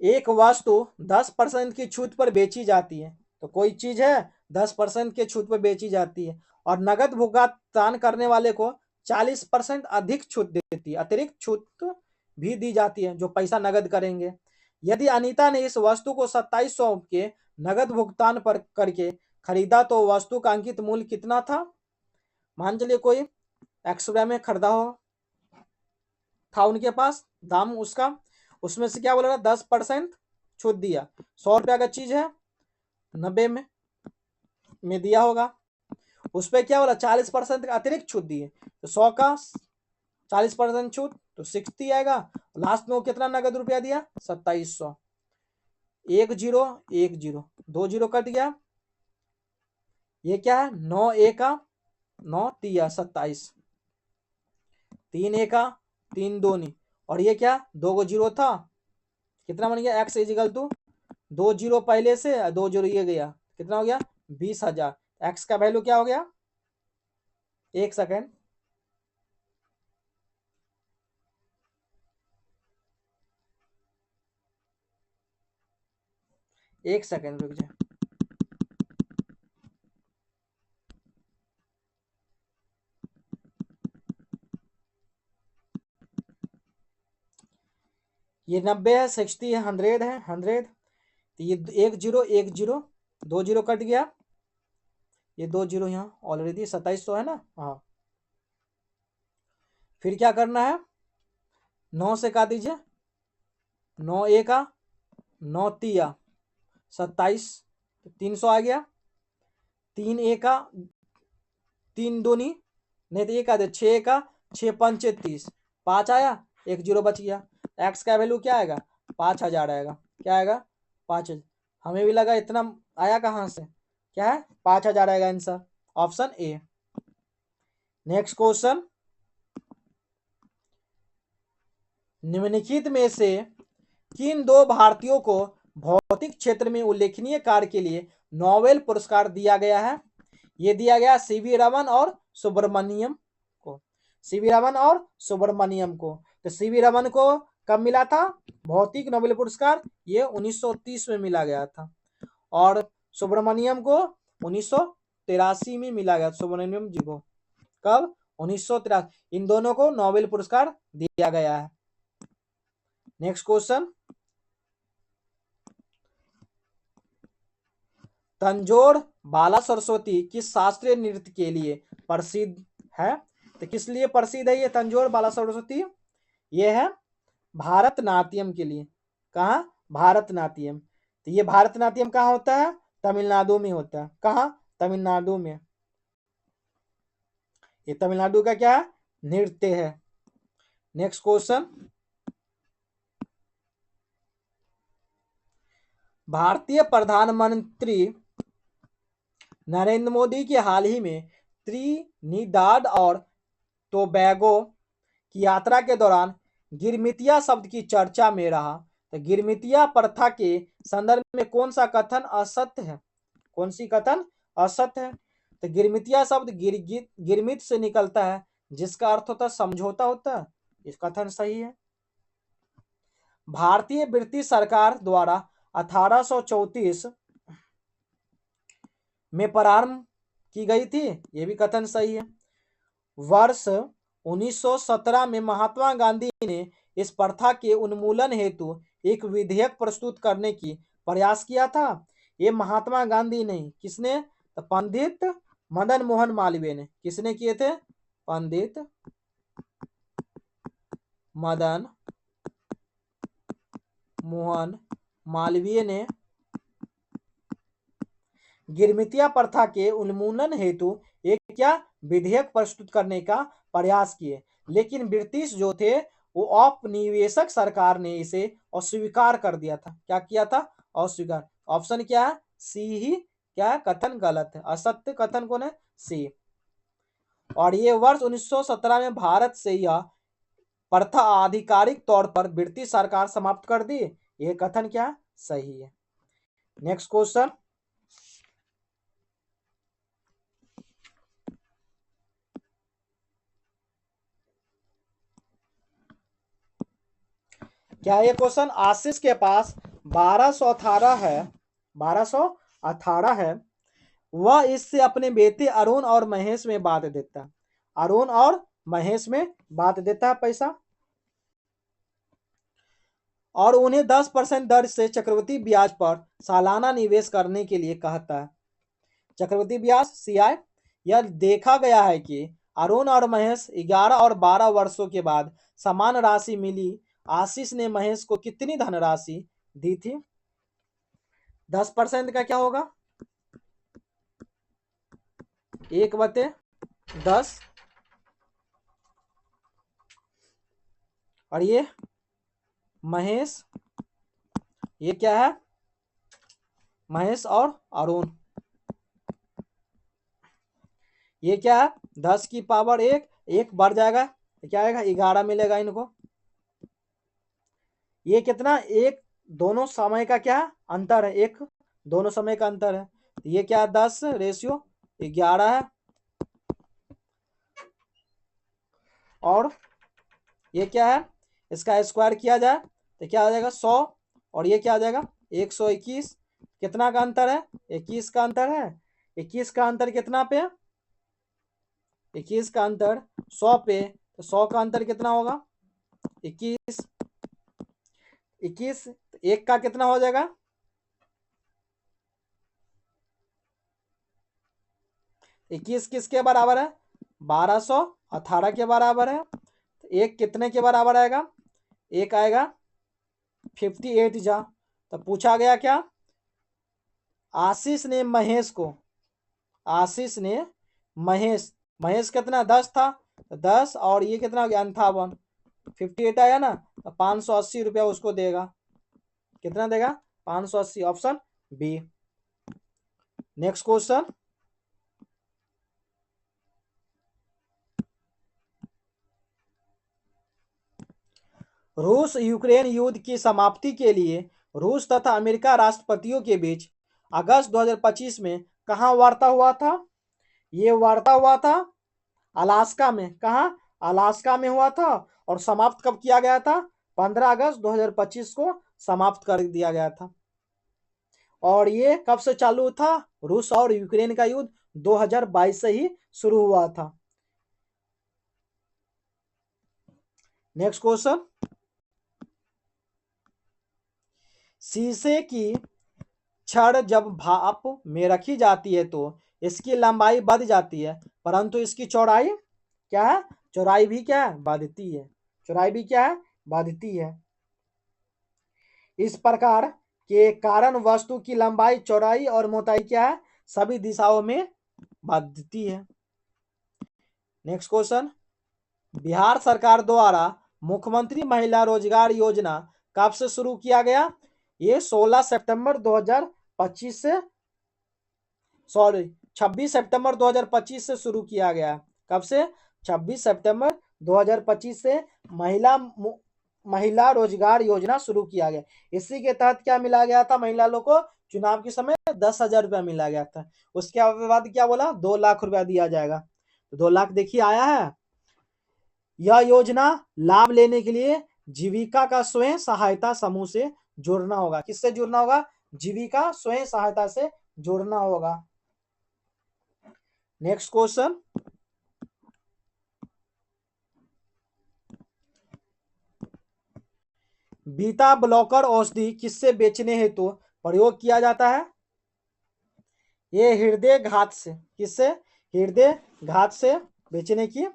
एक वस्तु 10% की छूट पर बेची जाती है, तो कोई चीज है 10% के छूट पर बेची जाती है, और नगद भुगतान करने वाले को 40% अधिक छूट देती है, अतिरिक्त छूट भी दी जाती है जो पैसा नगद करेंगे। यदि अनीता ने इस वस्तु को 2700 के नगद भुगतान पर करके खरीदा तो वस्तु का अंकित मूल्य कितना था। मान चलिए कोई 100 रुपया में खरीदा हो था उनके पास दाम उसका, उसमें से क्या बोला रहा 10% छूट दिया, 100 रुपया का चीज है 90 में दिया होगा, उस पर क्या बोला 40% का अतिरिक्त छूट दिए, तो 100 का 40% छूट तो 60 आएगा, लास्ट में वो कितना नगद रुपया दिया 2700। 1 0 1 0, 2 0 कट गया, ये क्या है 9 1 का 9 तिया 27, 3 1 का 3 2 नहीं, और ये क्या 2 को 0 था, कितना बन गया x इजिकल टू 2 0 पहले से 2 0 ये गया, कितना हो गया 20,000। x का वैल्यू क्या हो गया, एक सेकेंड, एक सेकेंड रुक जाए, ये 90 है, 60 है, 100 है, 100, तो ये 1 0 1 0, 2 0 कट गया, ये 2 0 यहाँ ऑलरेडी 2700 है ना, हाँ। फिर क्या करना है 9 से काट दीजिए, 9 1 का 9 तिया 27, 300 आ गया, 3 1 का 3 2 नहीं तो एक आधे 6 का 6 5 30, 5 आया, 1 0 बच गया, एक्स का वैल्यू क्या आएगा 5000 आएगा, क्या आएगा 5000। हमें भी लगा इतना आया कहाँ से, क्या है 5000 आएगा answer, option A. Next question, निम्नलिखित में से किन दो भारतीयों को भौतिक क्षेत्र में उल्लेखनीय कार्य के लिए नोबेल पुरस्कार दिया गया है। ये दिया गया सीवी रमन और सुब्रमण्यम को, सीवी रमन और सुब्रमण्यम को। तो सीवी रमन को कब मिला था भौतिक नोबेल पुरस्कार, ये 1930 में मिला गया था, और सुब्रमण्यम को 1983 में मिला गया, सुब्रमण्यम जी को कब 1983, इन दोनों को नोबेल पुरस्कार दिया गया है। नेक्स्ट क्वेश्चन, तंजोर बाला सरस्वती किस शास्त्रीय नृत्य के लिए प्रसिद्ध है। तो किस लिए प्रसिद्ध है ये तंजोर बाला सरस्वती, ये है भारतनाट्यम के लिए। कहाँ भारतनाट्यम, तो ये भारतनाट्यम कहाँ होता है तमिलनाडु में होता है, कहाँ तमिलनाडु में, ये तमिलनाडु का क्या है नृत्य है। नेक्स्ट क्वेश्चन, भारतीय प्रधानमंत्री नरेंद्र मोदी की हाल ही में त्रिनिदाद और टोबैगो की यात्रा के दौरान गिरमितिया शब्द की चर्चा में रहा। तो गिरमितिया प्रथा के संदर्भ में कौन सा कथन असत्य है, कौन सी कथन असत्य है। तो गिरमितिया शब्द गिरमित से निकलता है जिसका अर्थ होता है समझौता होता है, इस कथन सही है। भारतीय ब्रिटिश सरकार द्वारा 1834 में प्रारंभ की गई थी, यह भी कथन सही है। वर्ष 1917 में महात्मा गांधी ने इस प्रथा के उन्मूलन हेतु एक विधेयक प्रस्तुत करने की प्रयास किया था। ये महात्मा गांधी नहीं, किसने, तो पंडित मदन मोहन मालवीय ने, किसने किए थे, पंडित मदन मोहन मालवीय ने गिरमितिया प्रथा के उन्मूलन हेतु एक क्या विधेयक प्रस्तुत करने का प्रयास किए, लेकिन ब्रिटिश जो थे वो औपनिवेशिक सरकार ने इसे अस्वीकार कर दिया था। क्या किया था? अस्वीकार। ऑप्शन क्या है? सी ही क्या है? कथन गलत है, असत्य कथन कौन है? सी। और ये वर्ष 1917 में भारत से यह प्रथा आधिकारिक तौर पर ब्रिटिश सरकार समाप्त कर दी। ये कथन क्या है? सही है। नेक्स्ट क्वेश्चन, क्या ये क्वेश्चन आशीष के पास 1218 है, 1218 है, वह इससे अपने बेटे अरुण और महेश में बांट देता है। अरुण और महेश में बांट देता है पैसा, और उन्हें 10% दर से चक्रवृद्धि ब्याज पर सालाना निवेश करने के लिए कहता है। चक्रवृद्धि ब्याज सीआई। यह देखा गया है कि अरुण और महेश 11 और 12 वर्षों के बाद समान राशि मिली। आशीष ने महेश को कितनी धनराशि दी थी? 10% का क्या होगा? 1/10। और ये महेश, ये क्या है? महेश और अरुण, ये क्या है? 10 की पावर 1, 1 बढ़ जाएगा तो क्या आएगा? 11 मिलेगा इनको। ये कितना? एक दोनों समय का क्या अंतर है? एक दोनों समय का अंतर है। ये क्या है? 10/11 है। और ये क्या है? इसका स्क्वायर किया जाए तो क्या आ जाएगा? 100। और ये क्या आ जाएगा? 121। कितना का अंतर है? 21 का अंतर है। 21 का अंतर कितना पे? 21 का अंतर 100 पे, तो 100 का अंतर कितना होगा? 21। 21 एक का कितना हो जाएगा? 21 किसके बराबर है? 1218 के बराबर है। तो एक कितने के बराबर आएगा? एक आएगा 58 जा। तो पूछा गया क्या? आशीष ने महेश को, आशीष ने महेश, महेश कितना? 10 था, तो 10 और ये कितना हो गया? 58। 58 आया ना, तो 580 रुपया उसको देगा। कितना देगा? 580। Option B. नेक्स्ट क्वेश्चन, रूस यूक्रेन युद्ध की समाप्ति के लिए रूस तथा अमेरिका राष्ट्रपतियों के बीच अगस्त 2025 में कहां वार्ता हुआ था? ये वार्ता हुआ था अलास्का में। कहां? अलास्का में हुआ था। और समाप्त कब किया गया था? 15 अगस्त 2025 को समाप्त कर दिया गया था। और ये कब से चालू था? रूस और यूक्रेन का युद्ध 2022 से ही शुरू हुआ था। नेक्स्ट क्वेश्चन, शीशे की छड़ जब भाप में रखी जाती है तो इसकी लंबाई बढ़ जाती है, परंतु इसकी चौड़ाई क्या है? चौड़ाई भी क्या है? बढ़ती है। चौड़ाई भी क्या है? बढ़ती है। इस प्रकार के कारण वस्तु की लंबाई, चौड़ाई और मोटाई क्या है? सभी दिशाओं में बढ़ती है। नेक्स्ट क्वेश्चन, बिहार सरकार द्वारा मुख्यमंत्री महिला रोजगार योजना कब से शुरू किया गया? ये 16 सितंबर 2025 से, सॉरी 26 सितंबर 2025 से शुरू किया गया। कब से? 26 सितंबर 2025 से महिला रोजगार योजना शुरू किया गया। इसी के तहत क्या मिला गया था? महिला लोग को चुनाव के समय 10,000 रुपया मिला गया था। उसके बाद क्या बोला? 2 लाख रुपया दिया जाएगा। तो 2 लाख देखिए आया है। यह योजना लाभ लेने के लिए जीविका का स्वयं सहायता समूह से जुड़ना होगा। किससे जुड़ना होगा? जीविका स्वयं सहायता से जुड़ना होगा। नेक्स्ट क्वेश्चन, बीटा ब्लॉकर औषधि किससे बेचने हेतु प्रयोग किया जाता है? ये हृदय घात से। किससे? हृदय घात से बेचने की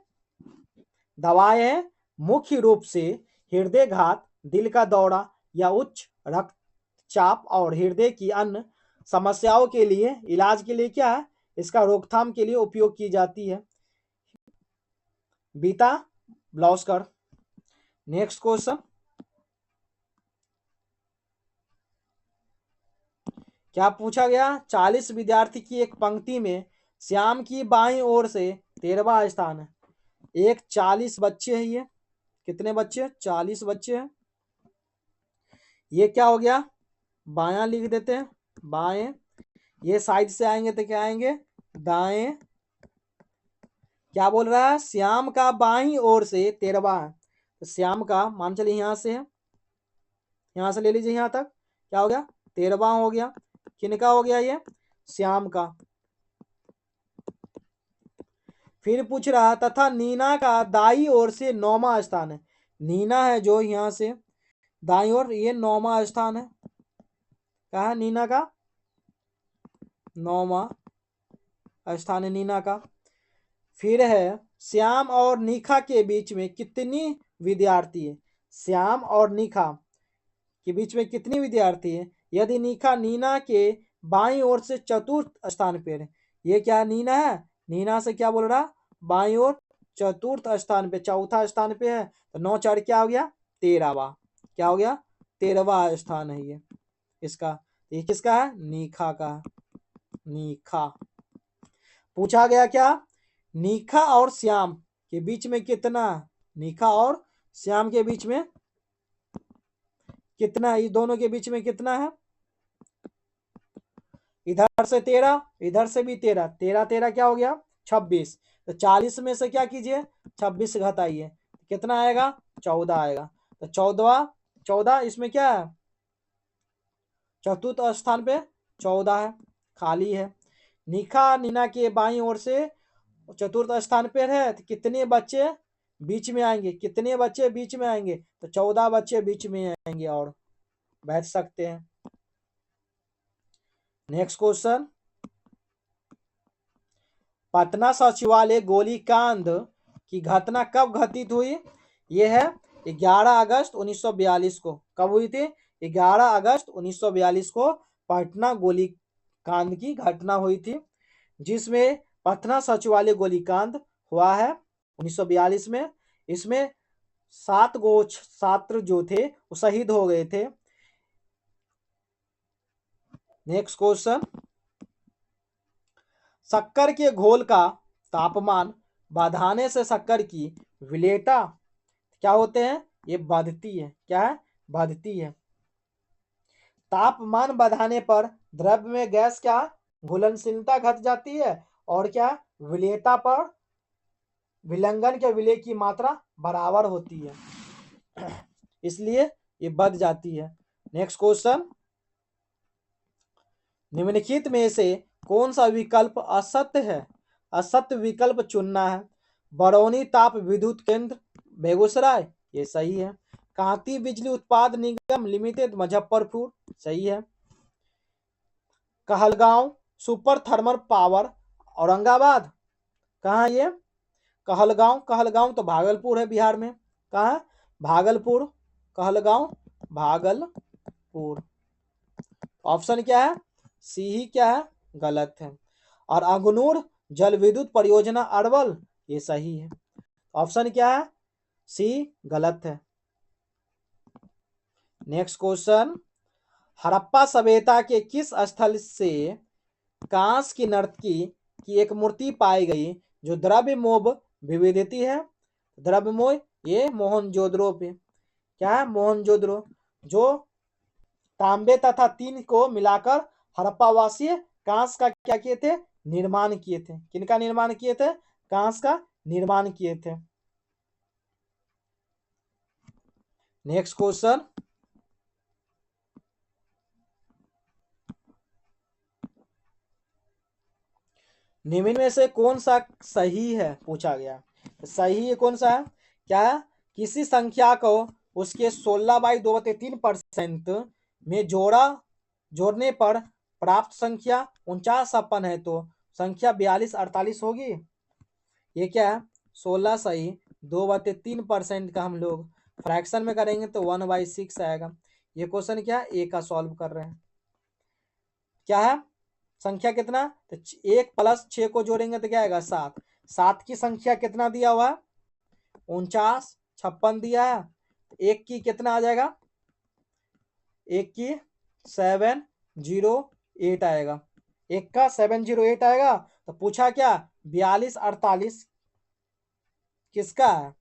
दवाएं हैं। मुख्य रूप से हृदय घात, दिल का दौरा या उच्च रक्तचाप और हृदय की अन्य समस्याओं के लिए इलाज के लिए क्या है, इसका रोकथाम के लिए उपयोग की जाती है। Beta blocker. नेक्स्ट क्वेश्चन, क्या पूछा गया, 40 विद्यार्थी की एक पंक्ति में श्याम की बाईं ओर से 13वां स्थान है। एक 40 बच्चे हैं, ये कितने बच्चे, 40 बच्चे हैं। ये क्या हो गया, बायां लिख देते हैं, बाएं, ये साइड से आएंगे तो क्या आएंगे, दाएं। क्या बोल रहा है, श्याम का बाईं ओर से 13वां है, तो श्याम का मान चलिए यहां से है, यहां से ले लीजिए यहां तक, क्या हो गया, 13वां हो गया। किनका हो गया, ये श्याम का। फिर पूछ रहा तथा नीना का दाई ओर से 9वां स्थान है। नीना है जो यहां से दाई ओर, ये 9वां स्थान है। कहा है नीना का, 9वां स्थान है नीना का। फिर है श्याम और निखा के बीच में कितनी विद्यार्थी है। श्याम और निखा के बीच में कितनी विद्यार्थी है। यदि निखा नीना के बाईं ओर से चतुर्थ स्थान पर है, ये क्या नीना है, नीना से क्या बोल रहा, बाईं ओर चतुर्थ स्थान पे, चौथा स्थान पे है, तो 9 4 क्या हो गया, 13वां। क्या हो गया, 13वां स्थान है ये इसका। ये किसका है, निखा का। निखा पूछा गया क्या, निखा और श्याम के बीच में कितना, निखा और श्याम के बीच में कितना, ये दोनों के बीच में कितना है, इधर से 13, इधर से भी 13, 13 13 क्या हो गया, 26। तो 40 में से क्या कीजिए, 26 घटाइए, कितना आएगा, 14 आएगा। तो 14 इसमें क्या है, चतुर्थ स्थान पे 14 है, खाली है। निखा नीना के बाईं ओर से चतुर्थ स्थान पे है, तो कितने बच्चे बीच में आएंगे, कितने बच्चे बीच में आएंगे, तो 14 बच्चे बीच में आएंगे और बैठ सकते हैं। नेक्स्ट क्वेश्चन, पटना सचिवालय गोलीकांड की घटना कब घटित हुई। यह है 11 अगस्त 1942 को। कब हुई थी, 11 अगस्त 1942 को पटना गोलीकांड की घटना हुई थी, जिसमें पटना सचिवालय गोलीकांड हुआ है 1942 में। इसमें 7 छात्र जो थे वो शहीद हो गए थे। नेक्स्ट क्वेश्चन, शक्कर के घोल का तापमान बढ़ाने से शक्कर की विलेयता क्या होते हैं, ये बढ़ती है, क्या है, बढ़ती है। तापमान बढ़ाने पर द्रव्य में गैस क्या, घुलनशीलता घट जाती है, और क्या, विलेयता पर विलंगन के विलेय की मात्रा बराबर होती है, इसलिए ये बढ़ जाती है। नेक्स्ट क्वेश्चन, निम्नलिखित में से कौन सा विकल्प असत्य है। असत्य विकल्प चुनना है। बरौनी ताप विद्युत केंद्र बेगूसराय, ये सही है। कांती बिजली उत्पाद निगम लिमिटेड मुजफ्फरपुर, सही है। Kahalgaon super thermal power Aurangabad, कहाँ ये, कहलगांव, कहलगांव तो भागलपुर है बिहार में, कहाँ है, भागलपुर, कहलगांव भागलपुर। ऑप्शन क्या है, सी ही क्या है, गलत है। और अगनूर जल विद्युत परियोजना अरवल, ये सही है। ऑप्शन क्या है, सी गलत है। नेक्स्ट क्वेश्चन, हड़प्पा सभ्यता के किस स्थल से कांस की नर्तकी की एक मूर्ति पाई गई जो द्रव्य मोब विविधति है। द्रव्य मोह, ये मोहनजोदड़ो पे, क्या है, मोहनजोदड़ो, जो तांबे तथा तीन को मिलाकर हड़प्पावासी कांस का क्या किए थे, निर्माण किए थे। किनका निर्माण किए थे, कांस का निर्माण किए थे। नेक्स्ट क्वेश्चन, निम्न में से कौन सा सही है पूछा गया। सही है कौन सा है, क्या है, किसी संख्या को उसके 16/2/3% में जोड़ने पर प्राप्त संख्या 49 है, तो संख्या 42 48 होगी। ये क्या है, 16 सही 2/3% का हम लोग फ्रैक्शन में करेंगे तो 1/6 आएगा। ये क्वेश्चन क्या है, ए का सॉल्व कर रहे हैं। क्या है संख्या कितना, तो 1 + 6 को जोड़ेंगे तो क्या आएगा 7। 7 की संख्या कितना दिया हुआ है 49, 56 दिया है। एक की कितना आ जाएगा, एक की 708 आएगा, एक का 708 आएगा। तो पूछा क्या 42 48 किसका है,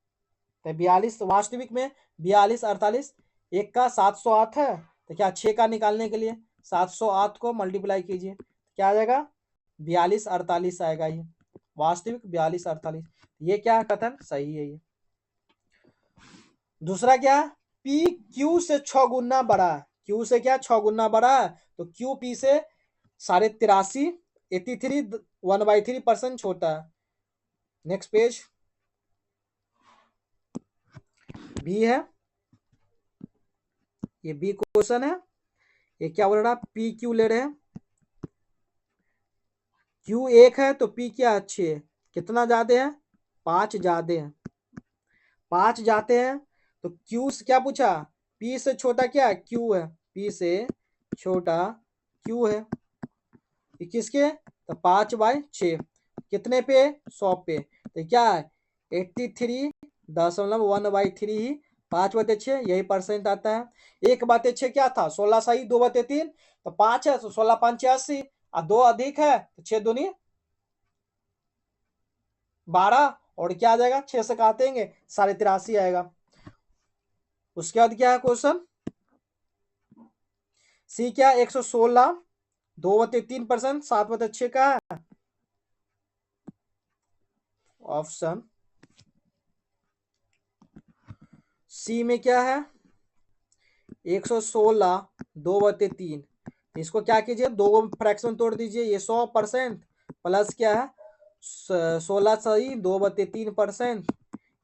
तो 42 वास्तविक में 42 48, एक का 708 है, तो क्या 6 का निकालने के लिए 708 को मल्टीप्लाई कीजिए, क्या आ जाएगा 42 48 आएगा। ये वास्तविक 42 48, ये क्या कथन सही है। ये दूसरा क्या, पी क्यू से 6 गुना बड़ा है। क्यू से क्या 6 गुना बड़ा है, तो क्यू पी से 83.5 83 1/3% छोटा है। नेक्स्ट पेज बी है, ये बी क्वेश्चन है। ये क्या बोल रहा है, पी क्यू ले रहे हैं, क्यू 1 है तो पी क्या 6 है, कितना ज्यादा है 5 ज्यादा है, 5 जाते हैं। तो क्यू से क्या पूछा, पी से छोटा क्या क्यू है, पी से छोटा क्यू है, ये किसके, तो 5/6 कितने पे 100 पे, तो क्या है 83.1/3 ही 5/6 यही परसेंट आता है। 1/6 क्या था 16 सही 2/3, तो 5 है तो 16 5 80 और 2 अधिक है तो 6 दूनी 12 और क्या आ जाएगा 6 से काटेंगे 83.5 आएगा। उसके बाद क्या है क्वेश्चन सी, क्या 116 2/3% 7/6 का है। ऑप्शन सी में क्या है 116 2/3, इसको क्या कीजिए दो फ्रैक्शन तोड़ दीजिए, ये 100% प्लस क्या है 16 सही 2/3%,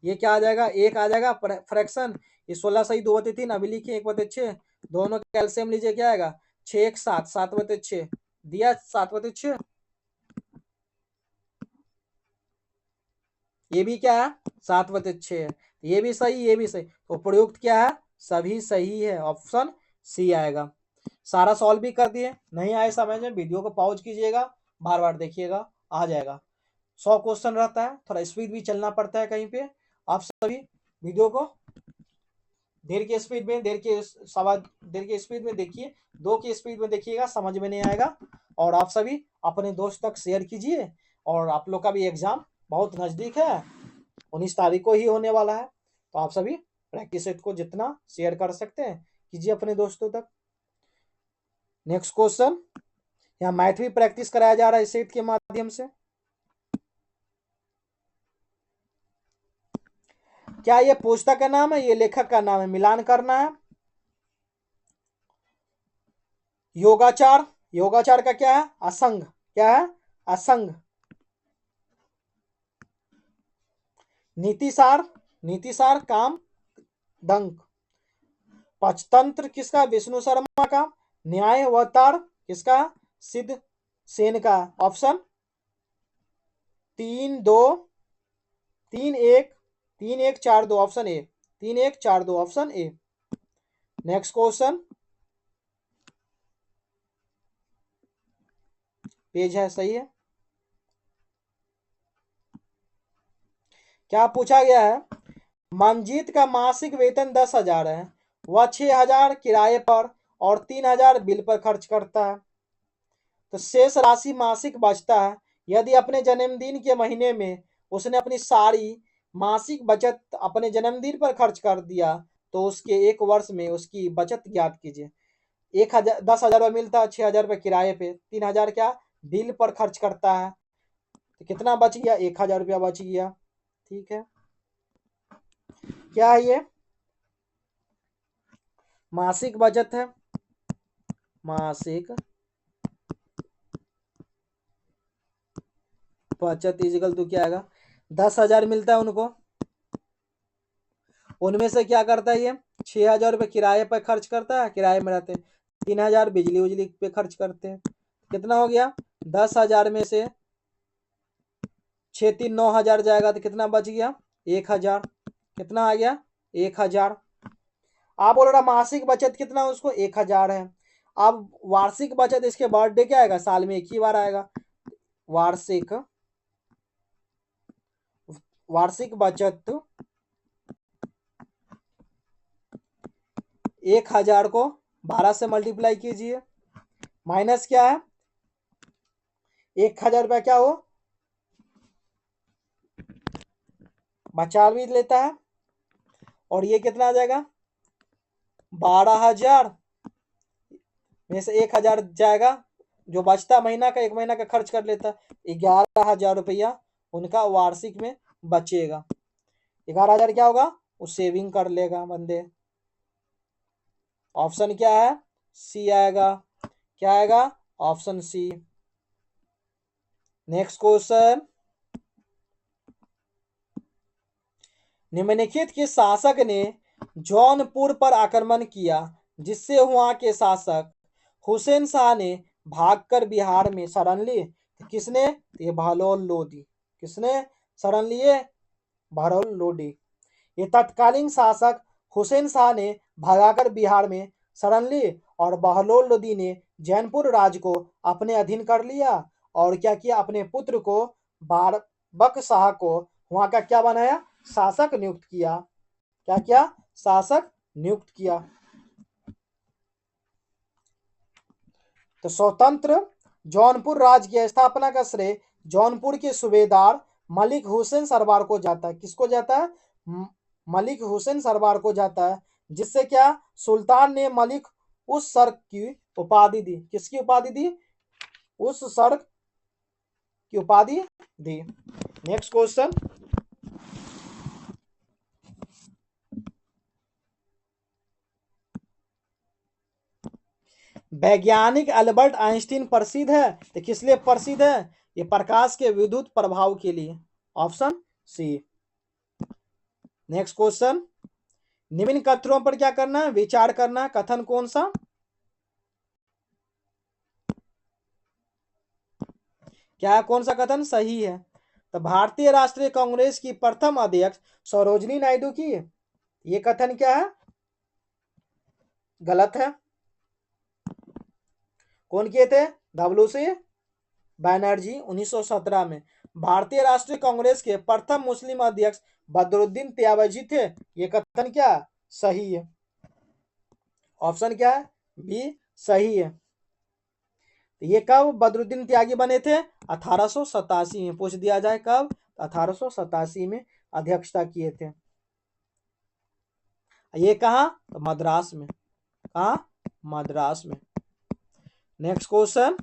ये क्या आ जाएगा एक आ जाएगा फ्रैक्शन, ये 16 सही 2/3 अभी लिखिए 1/6, दोनों का एलसीएम लीजिए क्या आएगा 6 1 7 7/6 दिया 7/6, ये भी क्या है 7/6 है, ये भी सही ये भी सही, तो प्रयुक्त क्या है सभी सही है, ऑप्शन सी आएगा। सारा सॉल्व भी कर दिए, नहीं आए समझ में वीडियो को पॉज कीजिएगा बार बार देखिएगा आ जाएगा। 100 क्वेश्चन रहता है, थोड़ा स्पीड भी चलना पड़ता है कहीं पे। आप सभी वीडियो को देर की स्पीड में देर की स्पीड में देखिए, 2 की स्पीड में देखिएगा समझ में नहीं आएगा। और आप सभी अपने दोस्त तक शेयर कीजिए, और आप लोग का भी एग्जाम बहुत नजदीक है 19 तारीख को ही होने वाला है, तो आप सभी प्रैक्टिस सेट को जितना शेयर कर सकते हैं कीजिए अपने दोस्तों तक। नेक्स्ट क्वेश्चन, यहाँ मैथ भी प्रैक्टिस कराया जा रहा है सेट के माध्यम से। क्या ये पुस्तक का नाम है ये लेखक का नाम है, मिलान करना है। योगाचार, योगाचार का क्या है असंग, क्या है असंग। नीतिसार, नीतिसार काम दंक। पंचतंत्र किसका विष्णु शर्मा का। न्याय अवतार किसका सिद्ध सेन का। Option 3 2 3 1 3 1 4 2 option A, 3 1 4 2 option A. Next question page है सही है। क्या पूछा गया है, मनजीत का मासिक वेतन 10,000 है, वह 6,000 किराए पर और 3,000 बिल पर खर्च करता है, तो शेष राशि मासिक बचता है। यदि अपने जन्मदिन के महीने में उसने अपनी सारी मासिक बचत अपने जन्मदिन पर खर्च कर दिया, तो उसके एक वर्ष में उसकी बचत ज्ञात कीजिए। 1,000 10,000 रुपये मिलता है, 6,000 रुपये किराए पे, 3,000 क्या बिल पर खर्च करता है, तो कितना बच गया 1,000 रुपया बच गया। ठीक है, क्या है ये मासिक बचत है, मासिक बचत इजिकल तो क्या आएगा 10,000 मिलता है उनको, उनमें से क्या करता है ये 6,000 रुपये किराए पर खर्च करता है, किराए में रहते हैं, 3,000 बिजली उजली पे खर्च करते हैं, कितना हो गया 10,000 में से 6 3 9,000 जाएगा तो कितना बच गया 1,000, कितना आ गया 1,000। आप बोल रहा मासिक बचत कितना है, उसको 1000 है। अब वार्षिक बचत, इसके बर्थडे क्या आएगा, साल में एक ही बार आएगा। वार्षिक वार्षिक बचत 1000 को 12 से मल्टीप्लाई कीजिए, माइनस क्या है 1000 रुपया क्या हो, बचा भी लेता है, और ये कितना आ जाएगा 12,000 में से 1000 जाएगा, जो बचता महीना का, एक महीना का खर्च कर लेता है, 11,000 रुपया उनका वार्षिक में बचेगा। 11,000 क्या होगा, वो सेविंग कर लेगा बंदे। ऑप्शन क्या है, सी आएगा। क्या आएगा, ऑप्शन सी। नेक्स्ट क्वेश्चन, निम्नलिखित के शासक ने जौनपुर पर आक्रमण किया जिससे वहां के शासक हुसैन शाह ने भागकर बिहार में शरण ली। किसने, ये बहलोल लोदी। किसने शरण लिए, बहलोल लोदी। ये तत्कालीन शासक हुसैन शाह ने भगाकर बिहार में शरण ली और बहलोल लोदी ने जौनपुर राज्य को अपने अधीन कर लिया और क्या किया, अपने पुत्र को बारबक शाह को वहां का क्या बनाया, शासक नियुक्त किया। क्या किया, शासक नियुक्त किया। तो स्वतंत्र जौनपुर राज्य की स्थापना का श्रेय जौनपुर के सूबेदार मलिक हुसैन सरवार को जाता है। किसको जाता है, मलिक हुसैन सरवार को जाता है, जिससे क्या, सुल्तान ने मलिक उस सड़क की उपाधि दी। किसकी उपाधि दी, उस सड़क की उपाधि दी। नेक्स्ट क्वेश्चन, वैज्ञानिक अल्बर्ट आइंस्टीन प्रसिद्ध है, तो किस लिए प्रसिद्ध है, ये प्रकाश के विद्युत प्रभाव के लिए। Option C. नेक्स्ट क्वेश्चन, निम्न कथनों पर क्या करना है, विचार करना है। कथन कौन सा, क्या कौन सा कथन सही है। तो भारतीय राष्ट्रीय कांग्रेस की प्रथम अध्यक्ष सरोजिनी नायडू की, ये कथन क्या है, गलत है। कौन किए थे, डब्ल्यू.सी. बैनर्जी 1917 में। भारतीय राष्ट्रीय कांग्रेस के प्रथम मुस्लिम अध्यक्ष बदरुद्दीन त्याबजी थे। ये कथन क्या सही है, ऑप्शन क्या है, बी सही है। ये कब बदरुद्दीन त्यागी बने थे, 1887 में। पूछ दिया जाए कब, 1887 में अध्यक्षता किए थे। ये कहा, तो मद्रास में। कहा, मद्रास में। नेक्स्ट क्वेश्चन,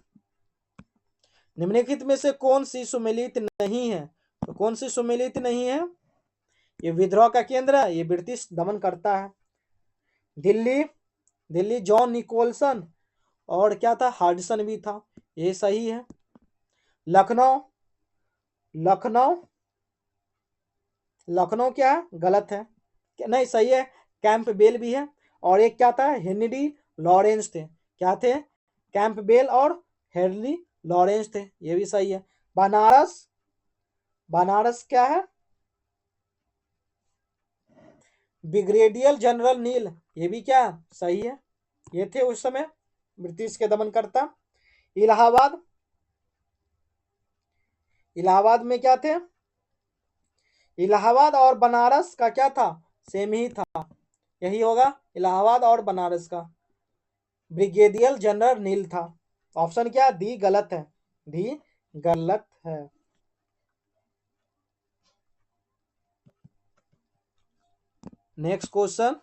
निम्नलिखित में से कौन सी सुमेलित नहीं है, तो कौन सी सुमेलित नहीं है, ये विद्रोह का केंद्र है, ये ब्रिटिश दमन करता है। दिल्ली, दिल्ली जॉन निकोलसन और क्या था, हार्डसन भी था, ये सही है। लखनऊ, लखनऊ, लखनऊ क्या है, गलत है। नहीं सही है, कैंप बेल भी है। और एक क्या था, हेनरी लॉरेंस थे। क्या थे, कैंप बेल और हेनरी लॉरेंस थे, ये भी सही है। बनारस, बनारस क्या है, ब्रिगेडियर जनरल नील, ये भी क्या सही है, ये थे उस समय ब्रिटिश के दमनकर्ता। इलाहाबाद, इलाहाबाद में क्या थे, इलाहाबाद और बनारस का क्या था, सेम ही था, यही होगा इलाहाबाद और बनारस का। ब्रिगेडियर जनरल नील था। ऑप्शन क्या, डी गलत है, डी गलत है। नेक्स्ट क्वेश्चन,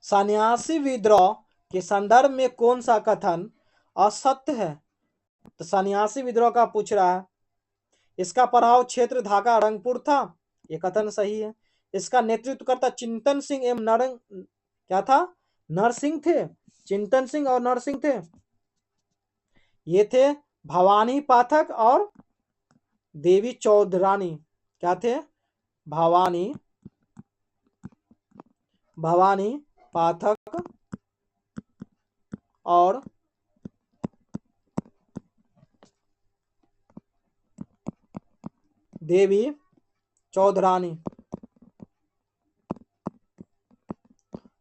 सन्यासी विद्रोह के संदर्भ में कौन सा कथन असत्य है। तो सन्यासी विद्रोह का पूछ रहा है, इसका प्रभाव क्षेत्र ढाका रंगपुर था, ये कथन सही है। इसका नेतृत्व करता चिंतन सिंह एवं नरंग क्या था, नरसिंह थे, चिंतन सिंह और नरसिंह थे। ये थे भवानी पाठक और देवी चौधरानी। क्या थे, भवानी, भवानी पाठक और देवी चौधरानी।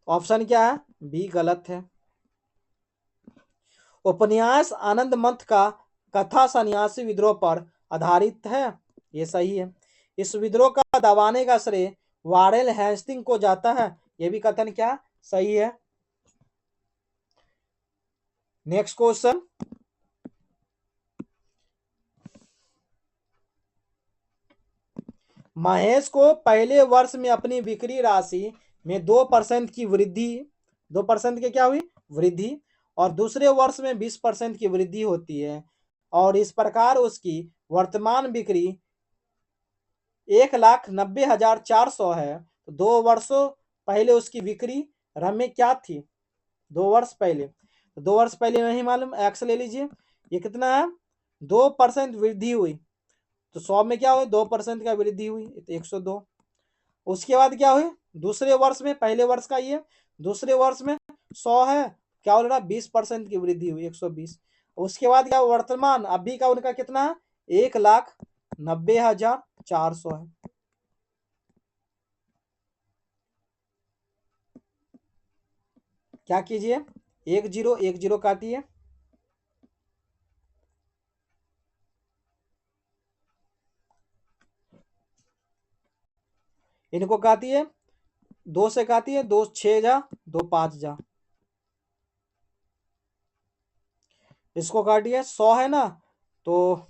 ऑप्शन क्या है? बी गलत है। उपन्यास आनंद मथ का कथा सन्यासी विद्रोह पर आधारित है, ये सही है। इस विद्रोह का दबाने का श्रेय वारेल हेस्टिंग को जाता है, ये भी कथन क्या सही है। नेक्स्ट क्वेश्चन, महेश को पहले वर्ष में अपनी बिक्री राशि में 2% की वृद्धि, 2% की क्या हुई? वृद्धि, और दूसरे वर्ष में 20% की वृद्धि होती है, और इस प्रकार उसकी वर्तमान बिक्री 1,90,400 है। तो 2 वर्षों पहले उसकी बिक्री रमें क्या थी? 2 वर्ष पहले, तो 2 वर्ष पहले नहीं मालूम, एक्स ले लीजिए, ये कितना है? 2% वृद्धि हुई, तो 100 में क्या हुई? 2% का वृद्धि हुई, तो 102। उसके बाद क्या हुई? दूसरे वर्ष में, पहले वर्ष का ये, दूसरे वर्ष में 100 है, क्या हो रहा? 20% की वृद्धि हुई, 120। उसके बाद क्या? वर्तमान अभी का उनका कितना है? 1,90,400 है। क्या कीजिए? 1 0 काटिए, इनको काटिए, 2 से काटिए, 2 6 जा, 2 5 जा, इसको काटिए, 100 है ना, तो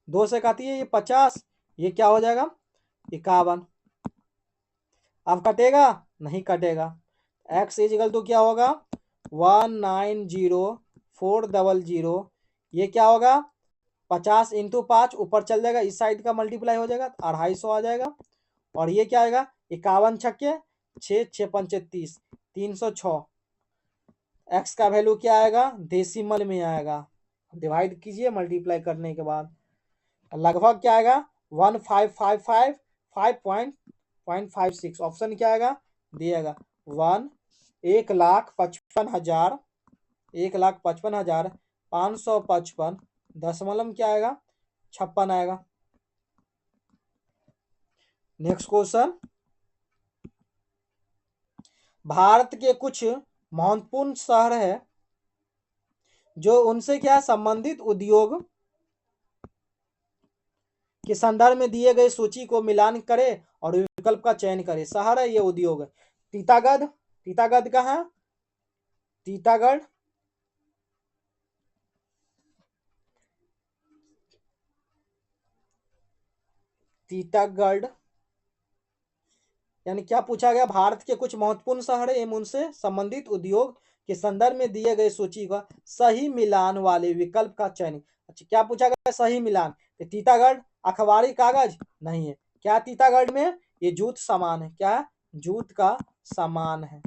2 से काटिए, ये 50, ये क्या हो जाएगा? 51। अब कटेगा? नहीं कटेगा। एक्स इजिकल तो क्या होगा? 190,400, ये क्या होगा? 50 इंटू 5 ऊपर चल जाएगा, इस साइड का मल्टीप्लाई हो जाएगा, 250 आ जाएगा। और ये क्या आएगा? 51 छक्के 6 6 पंचे 30, 306। एक्स का वैल्यू क्या आएगा? डेसिमल में आएगा। डिवाइड कीजिए मल्टीप्लाई करने के बाद, लगभग क्या आएगा? 1555.56। ऑप्शन क्या आएगा? दिएगा 1,55,000, 1,55,555 दशमलव क्या आएगा? 56 आएगा। नेक्स्ट क्वेश्चन, भारत के कुछ महत्वपूर्ण शहर है जो उनसे क्या संबंधित उद्योग के संदर्भ में दिए गए सूची को मिलान करे और विकल्प का चयन करे। शहर है, ये उद्योग है। टीटागढ़, टीटागढ़ कहाँ? टीटागढ़, टीटागढ़, यानी क्या पूछा गया? भारत के कुछ महत्वपूर्ण शहर एवं उनसे संबंधित उद्योग के संदर्भ में दिए गए सूची का सही मिलान वाले विकल्प का चयन। अच्छा, क्या पूछा गया? सही मिलान। तो टीटागढ़ अखबारी कागज नहीं है। क्या टीटागढ़ में? ये जूट सामान है। क्या है? जूट का सामान है।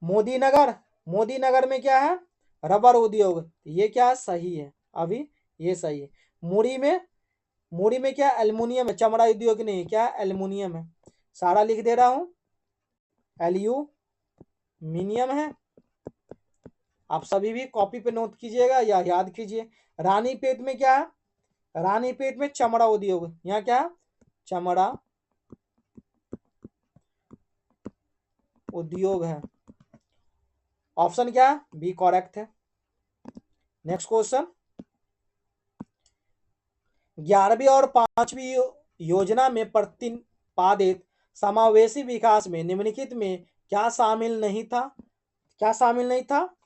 मोदीनगर, मोदीनगर में क्या है? रबर उद्योग, ये क्या सही है? अभी ये सही है। मुड़ी में, मुड़ी में क्या? एल्युमिनियम है, चमड़ा उद्योग नहीं है। क्या? एल्युमिनियम है। सारा लिख दे रहा हूं, एल्यूमिनियम है। आप सभी भी कॉपी पे नोट कीजिएगा या याद कीजिए। रानीपेट में क्या है? रानीपेट में चमड़ा उद्योग, यहाँ क्या है? चमड़ा उद्योग है। ऑप्शन क्या है? बी करेक्ट है। नेक्स्ट क्वेश्चन, 11वीं और 5वीं योजना में प्रतिपादित समावेशी विकास में निम्नलिखित में क्या शामिल नहीं था? क्या शामिल नहीं था?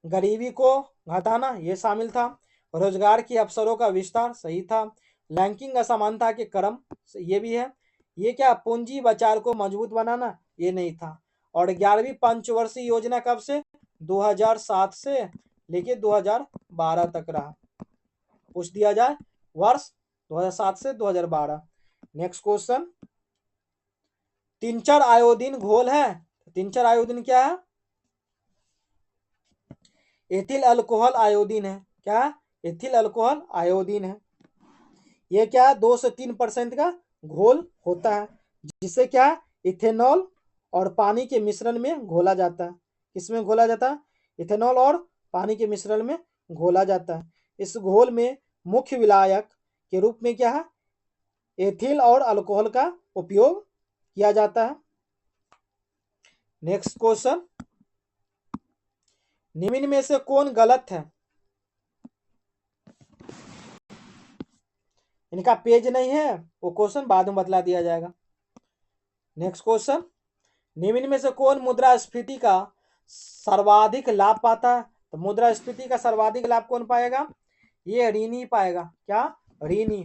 गरीबी को घटाना, ये शामिल था। रोजगार के अवसरों का विस्तार, सही था। लैंगिक असमानता के क्रम, ये भी है। ये क्या? पूंजी बाजार को मजबूत बनाना, ये नहीं था। और 11वीं पंचवर्षीय योजना कब से? 2007 से लेके 2012 तक रहा। पूछ दिया जाए वर्ष 2007 से 2012। नेक्स्ट क्वेश्चन, टिंचर आयोडीन घोल है। टिंचर आयोडीन क्या है? एथिल अल्कोहल आयोडीन है। क्या? एथिल अल्कोहल आयोडीन है। ये क्या है? 2 से 3% का घोल होता है, जिससे क्या है? इथेनॉल और पानी के मिश्रण में घोला जाता है। किसमें घोला जाता है? इथेनॉल और पानी के मिश्रण में घोला जाता है। इस घोल में मुख्य विलायक के रूप में क्या है? एथिल और अल्कोहल का उपयोग किया जाता है। नेक्स्ट क्वेश्चन, निम्न में से कौन गलत है? इनका पेज नहीं है, वो क्वेश्चन बाद में बतला दिया जाएगा। नेक्स्ट क्वेश्चन, निम्न में से कौन मुद्रास्फीति का सर्वाधिक लाभ पाता है? तो मुद्रास्फीति का सर्वाधिक लाभ कौन पाएगा? ये ऋणी पाएगा। क्या? ऋणी।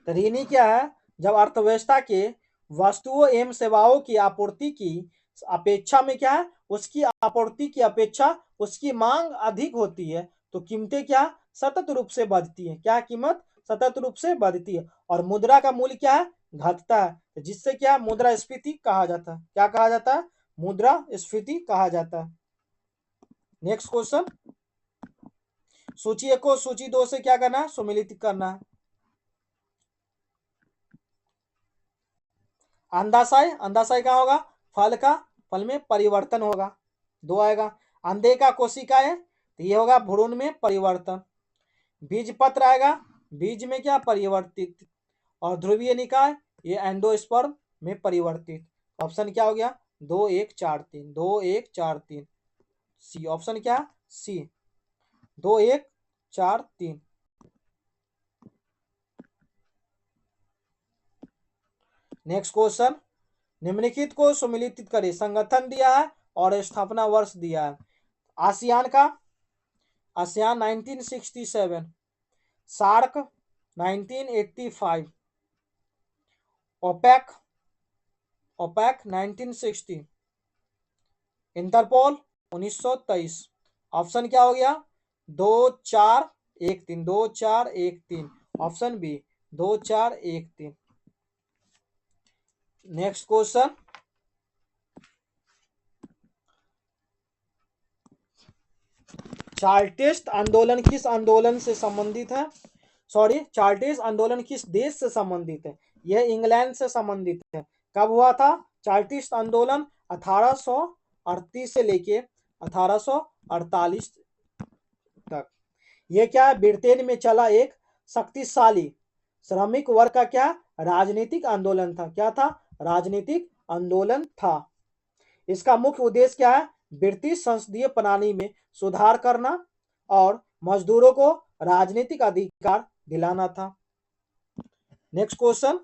तो ऋणी क्या है? जब अर्थव्यवस्था के वस्तुओं एवं सेवाओं की आपूर्ति की अपेक्षा में क्या है, उसकी आपूर्ति की अपेक्षा उसकी मांग अधिक होती है, तो कीमतें क्या सतत रूप से बढ़ती है। क्या कीमत सतत रूप से बढ़ती है, और मुद्रा का मूल्य क्या है? घटता है, जिससे क्या मुद्रास्फीति कहा जाता है। क्या कहा जाता है? मुद्रास्फीति कहा जाता है। नेक्स्ट क्वेश्चन, सूची 1 को सूची 2 से क्या करना है? सम्मिलित करना है। अंडाशय, अंडाशय क्या होगा? फल का, फल में परिवर्तन होगा, 2 आएगा। अंडे का कोशिका है, तो ये होगा भ्रूण में परिवर्तन। बीज पत्र आएगा, बीज में क्या? परिवर्तित। और ध्रुवीय निकाय, ये एंडोस्पर्म में परिवर्तित। ऑप्शन क्या हो गया? 2 1 4 3, 2 1 4 3 सी। ऑप्शन क्या? सी, 2 1 4 3। नेक्स्ट क्वेश्चन, निम्नलिखित को सम्मिलित करें। संगठन दिया है और स्थापना वर्ष दिया है। आसियान का, ASEAN 1967, SAARC 1985, OPEC, OPEC 1960, Interpol 1923। Option क्या हो गया? 2 4 1 3, 2 4 1 3। Option B, 2 4 1 3। Next question, Chartist आंदोलन किस आंदोलन से संबंधित है? सॉरी, चार्टिस्ट आंदोलन किस देश से संबंधित है? यह इंग्लैंड से संबंधित है। कब हुआ था चार्टिस्ट आंदोलन? 1838 से लेके 1848 तक। यह क्या है? ब्रिटेन में चला एक शक्तिशाली श्रमिक वर्ग का क्या? राजनीतिक आंदोलन था। क्या था? राजनीतिक आंदोलन था। इसका मुख्य उद्देश्य क्या है? ब्रिटिश संसदीय प्रणाली में सुधार करना और मजदूरों को राजनीतिक अधिकार दिलाना था। नेक्स्ट क्वेश्चन,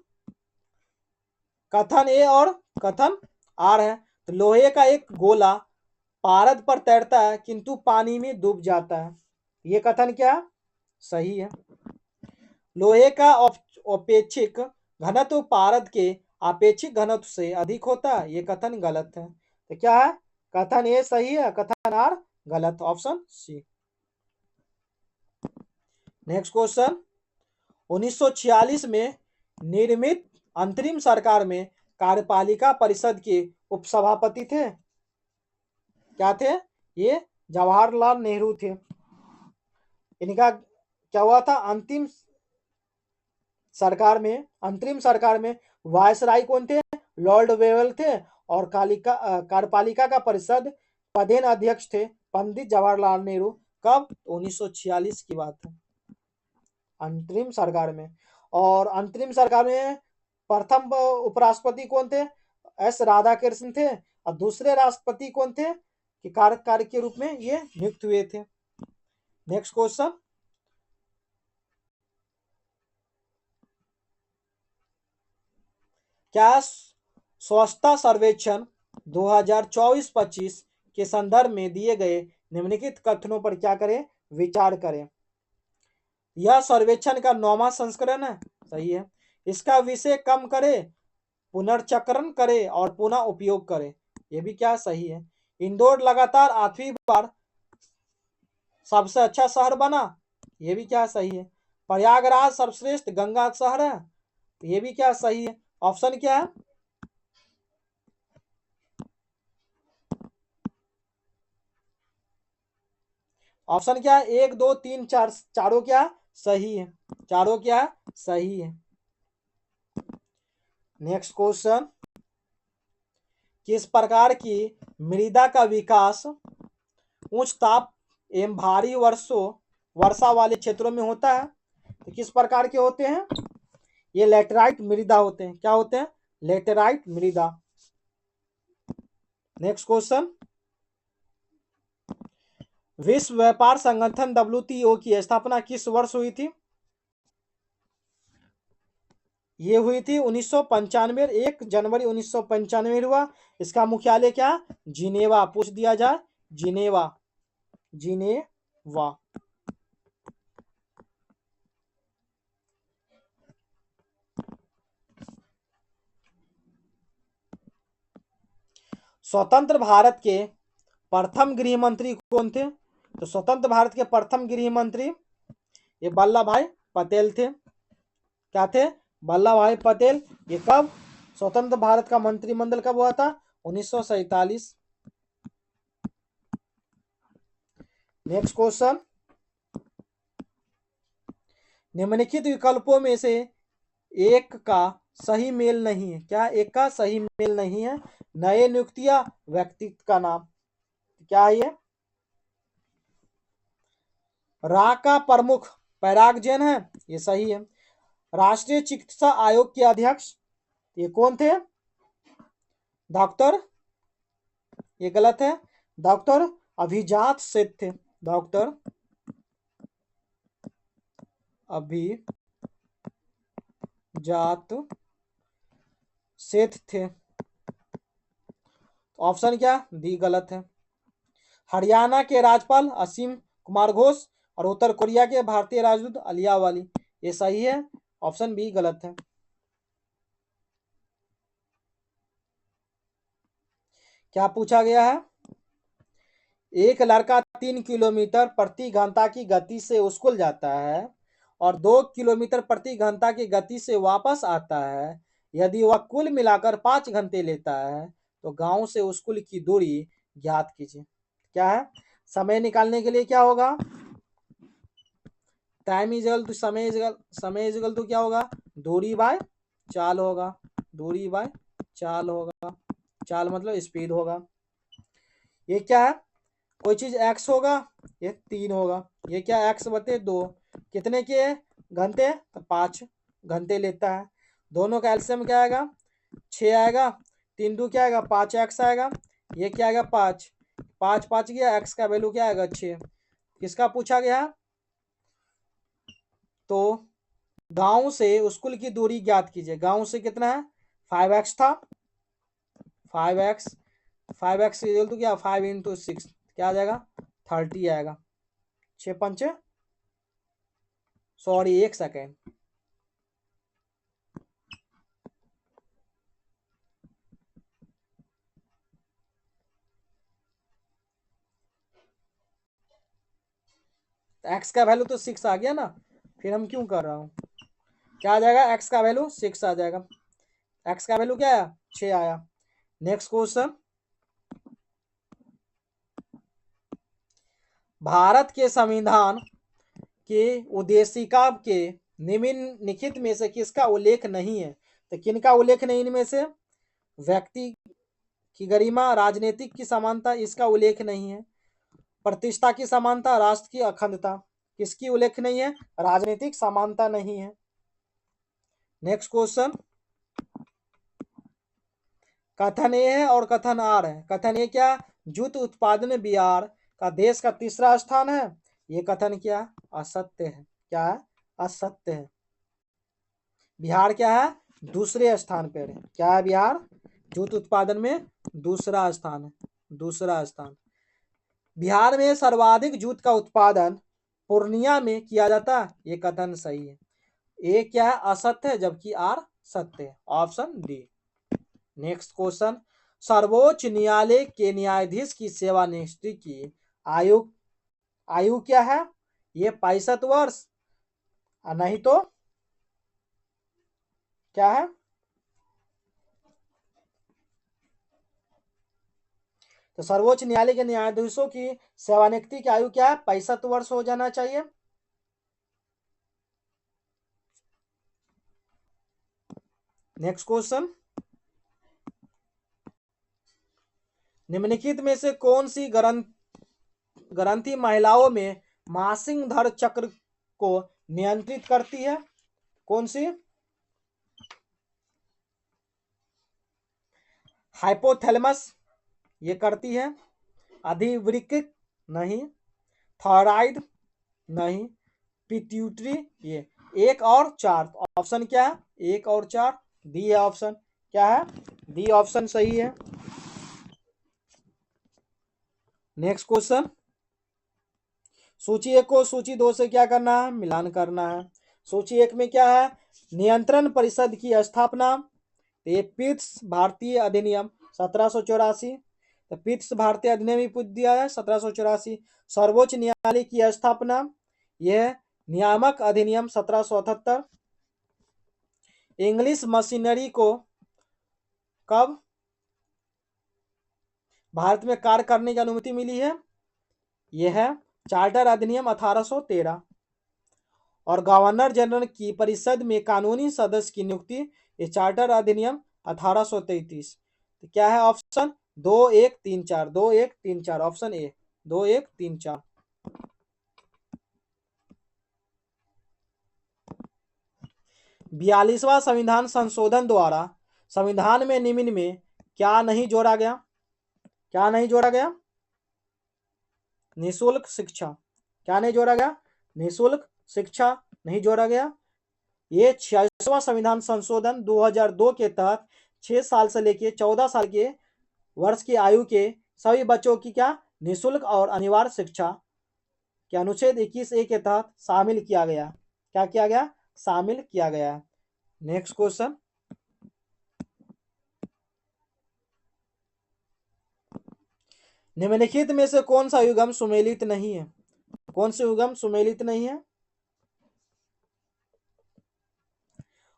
कथन ए और कथन आर है। तो लोहे का एक गोला पारद पर तैरता है किंतु पानी में डूब जाता है। ये कथन क्या? सही है। लोहे का अपेक्षिक घनत्व पारद के आपेक्षिक घनत्व से अधिक होता है। ये कथन गलत है। तो क्या है? कथन ए सही है, कथन आर गलत। Option C. नेक्स्ट क्वेश्चन, 1946 में निर्मित अंतरिम सरकार में कार्यपालिका परिषद के उपसभापति थे। क्या थे? ये जवाहरलाल नेहरू थे। इनका क्या हुआ था? अंतरिम सरकार में वायसराय कौन थे? लॉर्ड वेवल थे। और कार्यपालिका का परिषद पदेन अध्यक्ष थे पंडित जवाहरलाल नेहरू। कब? 1946 की बात है, अंतरिम सरकार में। और अंतरिम सरकार में प्रथम उपराष्ट्रपति कौन थे? एस राधाकृष्ण थे। और दूसरे राष्ट्रपति कौन थे कि कार्यकारी के रूप में ये नियुक्त हुए थे। नेक्स्ट क्वेश्चन, क्या स्वच्छता सर्वेक्षण 2024-25 के संदर्भ में दिए गए निम्नलिखित कथनों पर क्या करें? विचार करें। यह सर्वेक्षण का 9वां संस्करण है। सही है। इसका विषय कम करें, पुनर्चक्रण करे और पुनः उपयोग करे। ये भी क्या? सही है। इंदौर लगातार 8वीं बार सबसे अच्छा शहर बना। ये भी क्या? सही है। प्रयागराज सर्वश्रेष्ठ गंगा शहर है। ये भी क्या? सही है। ऑप्शन क्या है? ऑप्शन क्या है? 1 2 3 4, चारों क्या? सही है। चारों क्या? सही है। नेक्स्ट क्वेश्चन, किस प्रकार की मृदा का विकास उच्च ताप एवं भारी वर्षा वाले क्षेत्रों में होता है? तो किस प्रकार के होते हैं? ये लेटेराइट मृदा होते हैं। क्या होते हैं? लेटेराइट मृदा। नेक्स्ट क्वेश्चन, विश्व व्यापार संगठन WTO की स्थापना किस वर्ष हुई थी? ये हुई थी 1995, 1 जनवरी 1995 हुआ। इसका मुख्यालय क्या? जिनेवा। पूछ दिया जाए, जिनेवा, जिनेवा। स्वतंत्र भारत के प्रथम गृह मंत्री कौन थे? तो स्वतंत्र भारत के प्रथम गृह मंत्री ये वल्लभ भाई पटेल थे। क्या थे? वल्लभ भाई पटेल। ये कब स्वतंत्र भारत का मंत्रिमंडल कब हुआ था? 1947। नेक्स्ट क्वेश्चन, निम्नलिखित विकल्पों में से एक का सही मेल नहीं है। क्या एक का सही मेल नहीं है? नए नियुक्तियां, व्यक्तित्व का नाम। क्या है ये? रा का प्रमुख पराग जैन है, ये सही है। राष्ट्रीय चिकित्सा आयोग के अध्यक्ष ये कौन थे? डॉक्टर, ये गलत है, डॉक्टर अभिजात सेठ थे। डॉक्टर अभिजात सेठ थे। ऑप्शन क्या? डी गलत है। हरियाणा के राज्यपाल असीम कुमार घोष और उत्तर कोरिया के भारतीय राजदूत अलिया वाली, ये सही है। ऑप्शन बी गलत है। क्या पूछा गया है? एक लड़का 3 किलोमीटर प्रति घंटा की गति से स्कूल जाता है और 2 किलोमीटर प्रति घंटा की गति से वापस आता है। यदि वह कुल मिलाकर 5 घंटे लेता है तो गांव से स्कूल की दूरी ज्ञात कीजिए। क्या है? समय निकालने के लिए क्या होगा? टाइम इज इक्वल टू समय इज इक्वल टू क्या होगा? दूरी बाय चाल होगा। दूरी बाय चाल होगा। चाल मतलब स्पीड होगा। ये क्या है? कोई चीज x होगा, ये 3 होगा। ये क्या? x/2 कितने के घंटे? तो 5 घंटे लेता है। दोनों का एलसीएम क्या आएगा? 6 आएगा। 3 क्या आएगा? 5x आएगा। ये क्या आएगा? 5 5 5 गया। x का वैल्यू क्या आएगा? 6। किसका पूछा गया? तो गांव से स्कूल की दूरी ज्ञात कीजिए। गांव से कितना है? 5x था। 5x 5x तो क्या? 5 × 6 क्या आ जाएगा? 30 आएगा। 6×5 सॉरी 1 सेकेंड। एक्स का वैल्यू तो 6 आ गया ना, फिर हम क्यों कर रहा हूँ? क्या आ जाएगा? एक्स का वैल्यू 6 आ जाएगा। एक्स का वैल्यू क्या आया? 6 आया। नेक्स्ट क्वेश्चन, भारत के संविधान के उद्देशिका के निम्नलिखित में से किसका उल्लेख नहीं है? तो किनका उल्लेख नहीं इनमें से? व्यक्ति की गरिमा, राजनीतिक की समानता, इसका उल्लेख नहीं है। प्रतिष्ठा की समानता, राष्ट्र की अखंडता, किसकी उल्लेख नहीं है? राजनीतिक समानता नहीं है। नेक्स्ट क्वेश्चन, कथन ए है और कथन आर है। कथन ए क्या? जूट उत्पादन बिहार का देश का तीसरा स्थान है। ये कथन क्या? असत्य है। क्या है? असत्य है। बिहार क्या है? दूसरे स्थान पर है। क्या है? बिहार जूट उत्पादन में दूसरा स्थान है। दूसरा स्थान। बिहार में सर्वाधिक जूट का उत्पादन पूर्णिया में किया जाता है। ये कथन सही है। ए क्या है? असत्य है, जबकि आर सत्य है। Option D. नेक्स्ट क्वेश्चन, सर्वोच्च न्यायालय के न्यायाधीश की सेवानिवृत्ति की आयु आयु क्या है? ये 65 वर्ष, नहीं तो क्या है? तो सर्वोच्च न्यायालय के न्यायाधीशों की सेवानिवृत्ति की आयु क्या है? 65 वर्ष हो जाना चाहिए। नेक्स्ट क्वेश्चन, निम्नलिखित में से कौन सी ग्रंथि महिलाओं में मासिक धर्म चक्र को नियंत्रित करती है? कौन सी? हाइपोथैलेमस ये करती है। अधिवृक्क नहीं। थायराइड नहीं। पिट्यूटरी ये। 1 और 4 ऑप्शन क्या है? 1 और 4 डी है ऑप्शन। क्या है? डी ऑप्शन सही है। नेक्स्ट क्वेश्चन, सूची 1 को सूची 2 से क्या करना है? मिलान करना है। सूची 1 में क्या है? नियंत्रण परिषद की स्थापना, ये पिट्स भारतीय अधिनियम 1784। तो पिट्स भारतीय अधिनियम ही पूछ दिया है 1784। सर्वोच्च न्यायालय की स्थापना, यह नियामक अधिनियम 1778। इंग्लिश मशीनरी को कब भारत में कार्य करने की अनुमति मिली है? यह है चार्टर अधिनियम 1813। और गवर्नर जनरल की परिषद में कानूनी सदस्य की नियुक्ति, ये चार्टर अधिनियम 1833। तो क्या है ऑप्शन? 2 1 3 4 2 1 3 4 option A 2 1 3 4। 42वां संविधान संशोधन द्वारा संविधान में निम्न में क्या नहीं जोड़ा गया? क्या नहीं जोड़ा गया? निःशुल्क शिक्षा। क्या नहीं जोड़ा गया? निःशुल्क शिक्षा नहीं जोड़ा गया। ये 46वां संविधान संशोधन 2002 के तहत 6 साल से लेके 14 साल के वर्ष की आयु के सभी बच्चों की क्या निःशुल्क और अनिवार्य शिक्षा के अनुच्छेद 21A के तहत शामिल किया गया। क्या किया गया? शामिल किया गया। नेक्स्ट क्वेश्चन, निम्नलिखित में से कौन सा युग्म सुमेलित नहीं है? कौन सा युग्म सुमेलित नहीं है?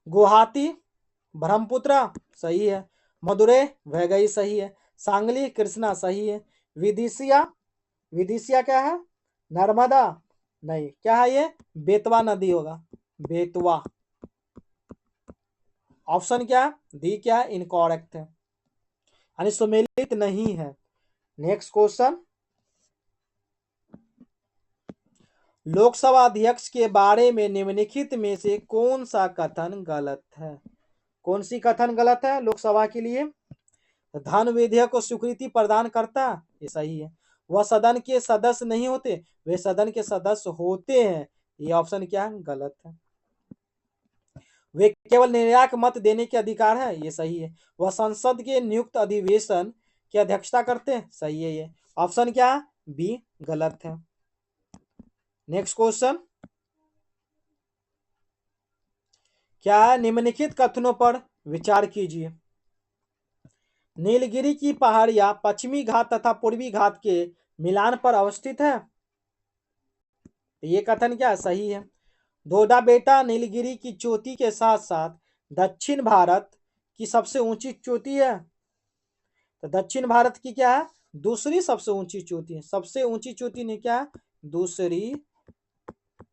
गुवाहाटी ब्रह्मपुत्रा सही है। मदुरै वैगई सही है। सांगली कृष्णा सही है। विदिशिया, विदिशिया क्या है? नर्मदा नहीं। क्या है ये? बेतवा नदी होगा, बेतवा। ऑप्शन क्या है? डी क्या है? इनकॉरेक्ट है, यानी सुमेलित नहीं है। नेक्स्ट क्वेश्चन, लोकसभा अध्यक्ष के बारे में निम्नलिखित में से कौन सा कथन गलत है? कौन सी कथन गलत है लोकसभा के लिए? धन विधेयक को स्वीकृति प्रदान करता, ये सही है। वह सदन के सदस्य नहीं होते, वे सदन के सदस्य होते हैं, ये ऑप्शन क्या है? गलत है। वे केवल निर्णायक मत देने के अधिकार है, ये सही है। वह संसद के नियुक्त अधिवेशन की अध्यक्षता करते हैं, सही है ये। ऑप्शन क्या है? बी गलत है। नेक्स्ट क्वेश्चन, क्या है? निम्नलिखित कथनों पर विचार कीजिए। नीलगिरी की पहाड़ियां पश्चिमी घाट तथा पूर्वी घाट के मिलान पर अवस्थित है, ये कथन क्या सही है? दोडा बेटा नीलगिरी की चोटी के साथ साथ दक्षिण भारत की सबसे ऊंची चोटी है। तो दक्षिण भारत की क्या है? दूसरी सबसे ऊंची चोटी है। सबसे ऊंची चोटी ने क्या है? दूसरी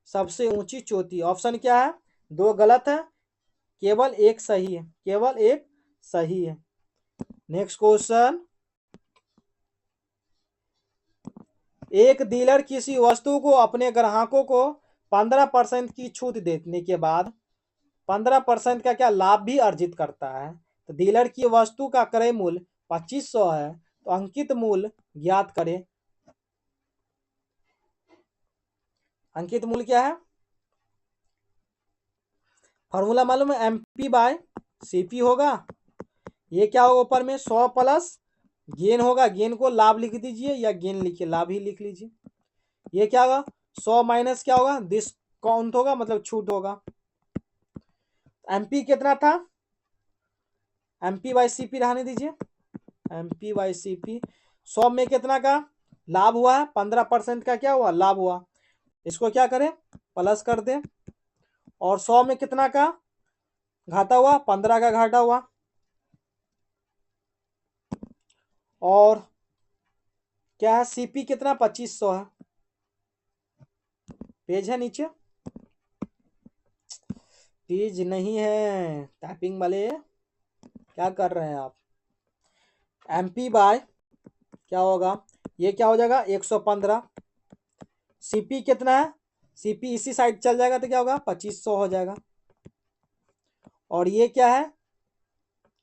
सबसे ऊंची चोटी। ऑप्शन क्या है? 2 गलत है, केवल 1 सही है, केवल 1 सही है। नेक्स्ट क्वेश्चन, एक डीलर किसी वस्तु को अपने ग्राहकों को 15% की छूट देने के बाद 15% का क्या लाभ भी अर्जित करता है। तो डीलर की वस्तु का क्रय मूल्य 2500 है, तो अंकित मूल्य ज्ञात करें। अंकित मूल्य क्या है? फॉर्मूला मालूम है? MP/CP होगा। ये क्या होगा? ऊपर में 100 प्लस गेन होगा, गेन को लाभ लिख दीजिए या गेन लिखिए, लाभ ही लिख लीजिए। ये क्या होगा? 100 माइनस क्या होगा? डिस्काउंट होगा, मतलब छूट होगा। MP कितना था? MP/CP रहने दीजिए। MP/CP 100 में कितना का लाभ हुआ है? 15% का क्या हुआ? लाभ हुआ। इसको क्या करें? प्लस कर दें। और 100 में कितना का घाटा हुआ? 15 का घाटा हुआ। और क्या है? CP कितना? 2500 है। पेज है नीचे? पेज नहीं है, टाइपिंग वाले क्या कर रहे हैं आप? MP/ क्या होगा? ये क्या हो जाएगा? 115। CP कितना है? CP इसी साइड चल जाएगा तो क्या होगा? 2500 हो जाएगा। और ये क्या है?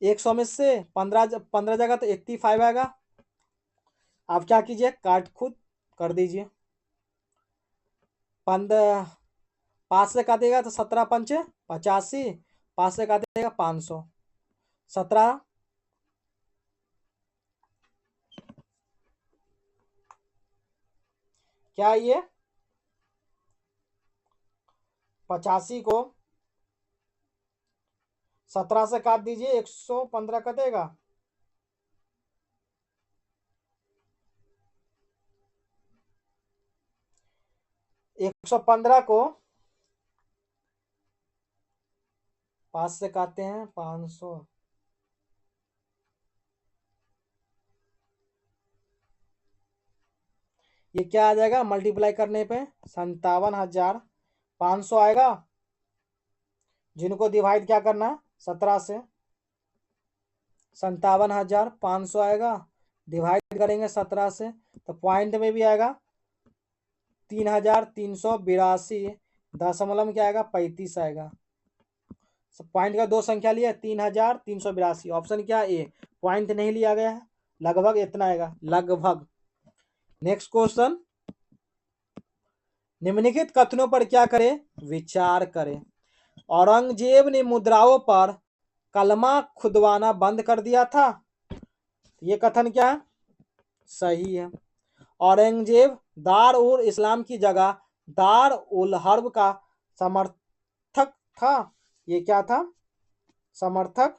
100 में से 15 जगह तो 85 आएगा। आप क्या कीजिए, काट खुद कर दीजिए। 5 से काटिएगा तो 17 पंचे 85, 5 से काटिएगा 500, 17 क्या ये 85 को 17 से काट दीजिए, 115 कटेगा। एक 115 को 5 से काटते हैं 500, ये क्या आ जाएगा मल्टीप्लाई करने पे 57,500 आएगा। जिनको डिवाइड क्या करना है 17 से, 57,500 आएगा। डिवाइड करेंगे 17 से तो पॉइंट में भी आएगा 3,382, दशमलव में क्या आएगा 35 आएगा। पॉइंट का दो संख्या लिया 3,382, ऑप्शन क्या ए, पॉइंट नहीं लिया गया है। लगभग इतना आएगा, लगभग। नेक्स्ट क्वेश्चन, निम्नलिखित कथनों पर क्या करें, विचार करें। औरंगजेब ने मुद्राओं पर कलमा खुदवाना बंद कर दिया था, ये कथन क्या है, सही है। औरंगजेब दार उल इस्लाम की जगह दार उल हर्ब का समर्थक था, ये क्या था, समर्थक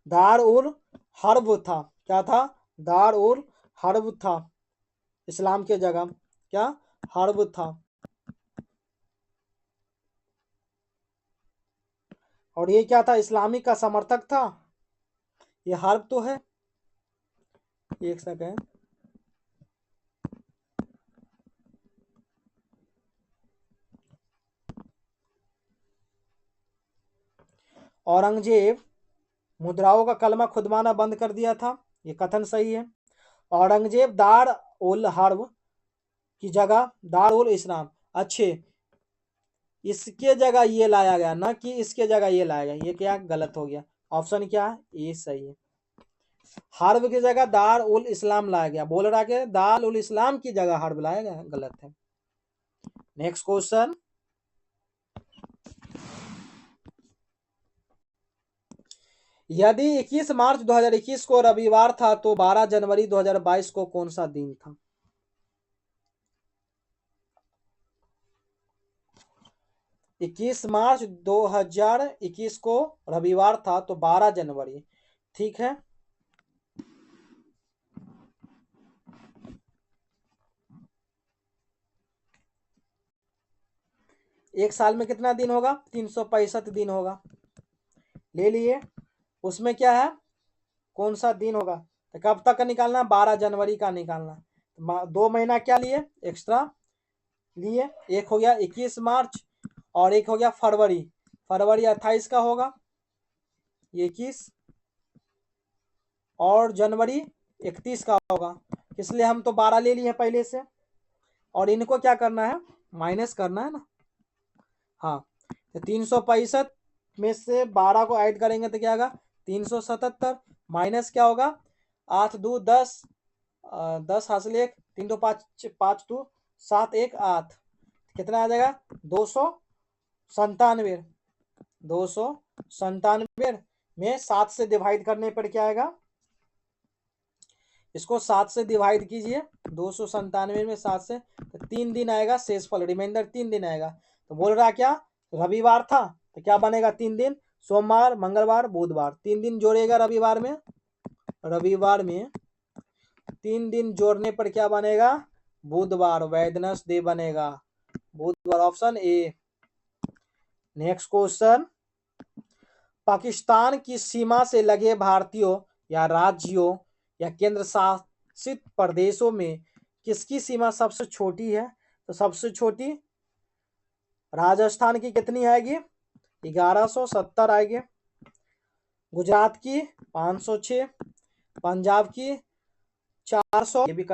दार उल हर्ब था, क्या था, दार उल हर्ब था, इस्लाम के जगह क्या हर्ब था। और ये क्या था, इस्लामिक का समर्थक था, ये हर्ब तो है। एक सेकंड, औरंगजेब मुद्राओं का कलमा खुदवाना बंद कर दिया था, ये कथन सही है। औरंगजेब दार उल हर्ब की जगह दार उल इस्लाम, अच्छे, इसके जगह ये लाया गया ना कि इसके जगह ये लाया गया, ये क्या गलत हो गया। ऑप्शन क्या है, ये सही है। हर्ब की जगह दार उल इस्लाम लाया गया, बोल रहा है दार उल इस्लाम की जगह हर्ब लाया गया, गलत है। नेक्स्ट क्वेश्चन, यदि 21 मार्च 2021 को रविवार था तो 12 जनवरी 2022 को कौन सा दिन था। 21 मार्च 2021 को रविवार था तो 12 जनवरी, ठीक है। एक साल में कितना दिन होगा, 365 दिन होगा, ले लिए। उसमें क्या है, कौन सा दिन होगा, तो कब तक का निकालना, 12 जनवरी का निकालना। 2 महीना क्या लिए एक्स्ट्रा लिए, एक हो गया 21 मार्च और एक हो गया फरवरी, फरवरी 28 का होगा 21, और जनवरी 31 का होगा, इसलिए हम तो 12 ले लिए पहले से, और इनको क्या करना है, माइनस करना है ना। हाँ, तो 365 में से 12 को ऐड करेंगे तो क्या होगा 377, माइनस क्या होगा 8 2 10, 10 हासिल 1, 3 2 5, 5 2 7 1 8, कितना आ जाएगा 297, 297 में 7 से डिवाइड करने पर क्या आएगा, इसको 7 से डिवाइड कीजिए, 297 में 7 से, तो 3 दिन आएगा शेषफल, रिमाइंडर 3 दिन आएगा। तो बोल रहा क्या, रविवार था तो क्या बनेगा 3 दिन, सोमवार मंगलवार बुधवार, 3 दिन जोड़ेगा रविवार में, रविवार में 3 दिन जोड़ने पर क्या बनेगा, बुधवार, वेडनेसडे बनेगा, बुधवार, option A. Next question, Pakistan की सीमा से लगे भारतीयों या राज्यों या केंद्र शासित प्रदेशों में किसकी सीमा सबसे छोटी है, तो सबसे छोटी राजस्थान की कितनी आएगी, 1170 आएगी, गुजरात की 506, पंजाब की 400, ये भी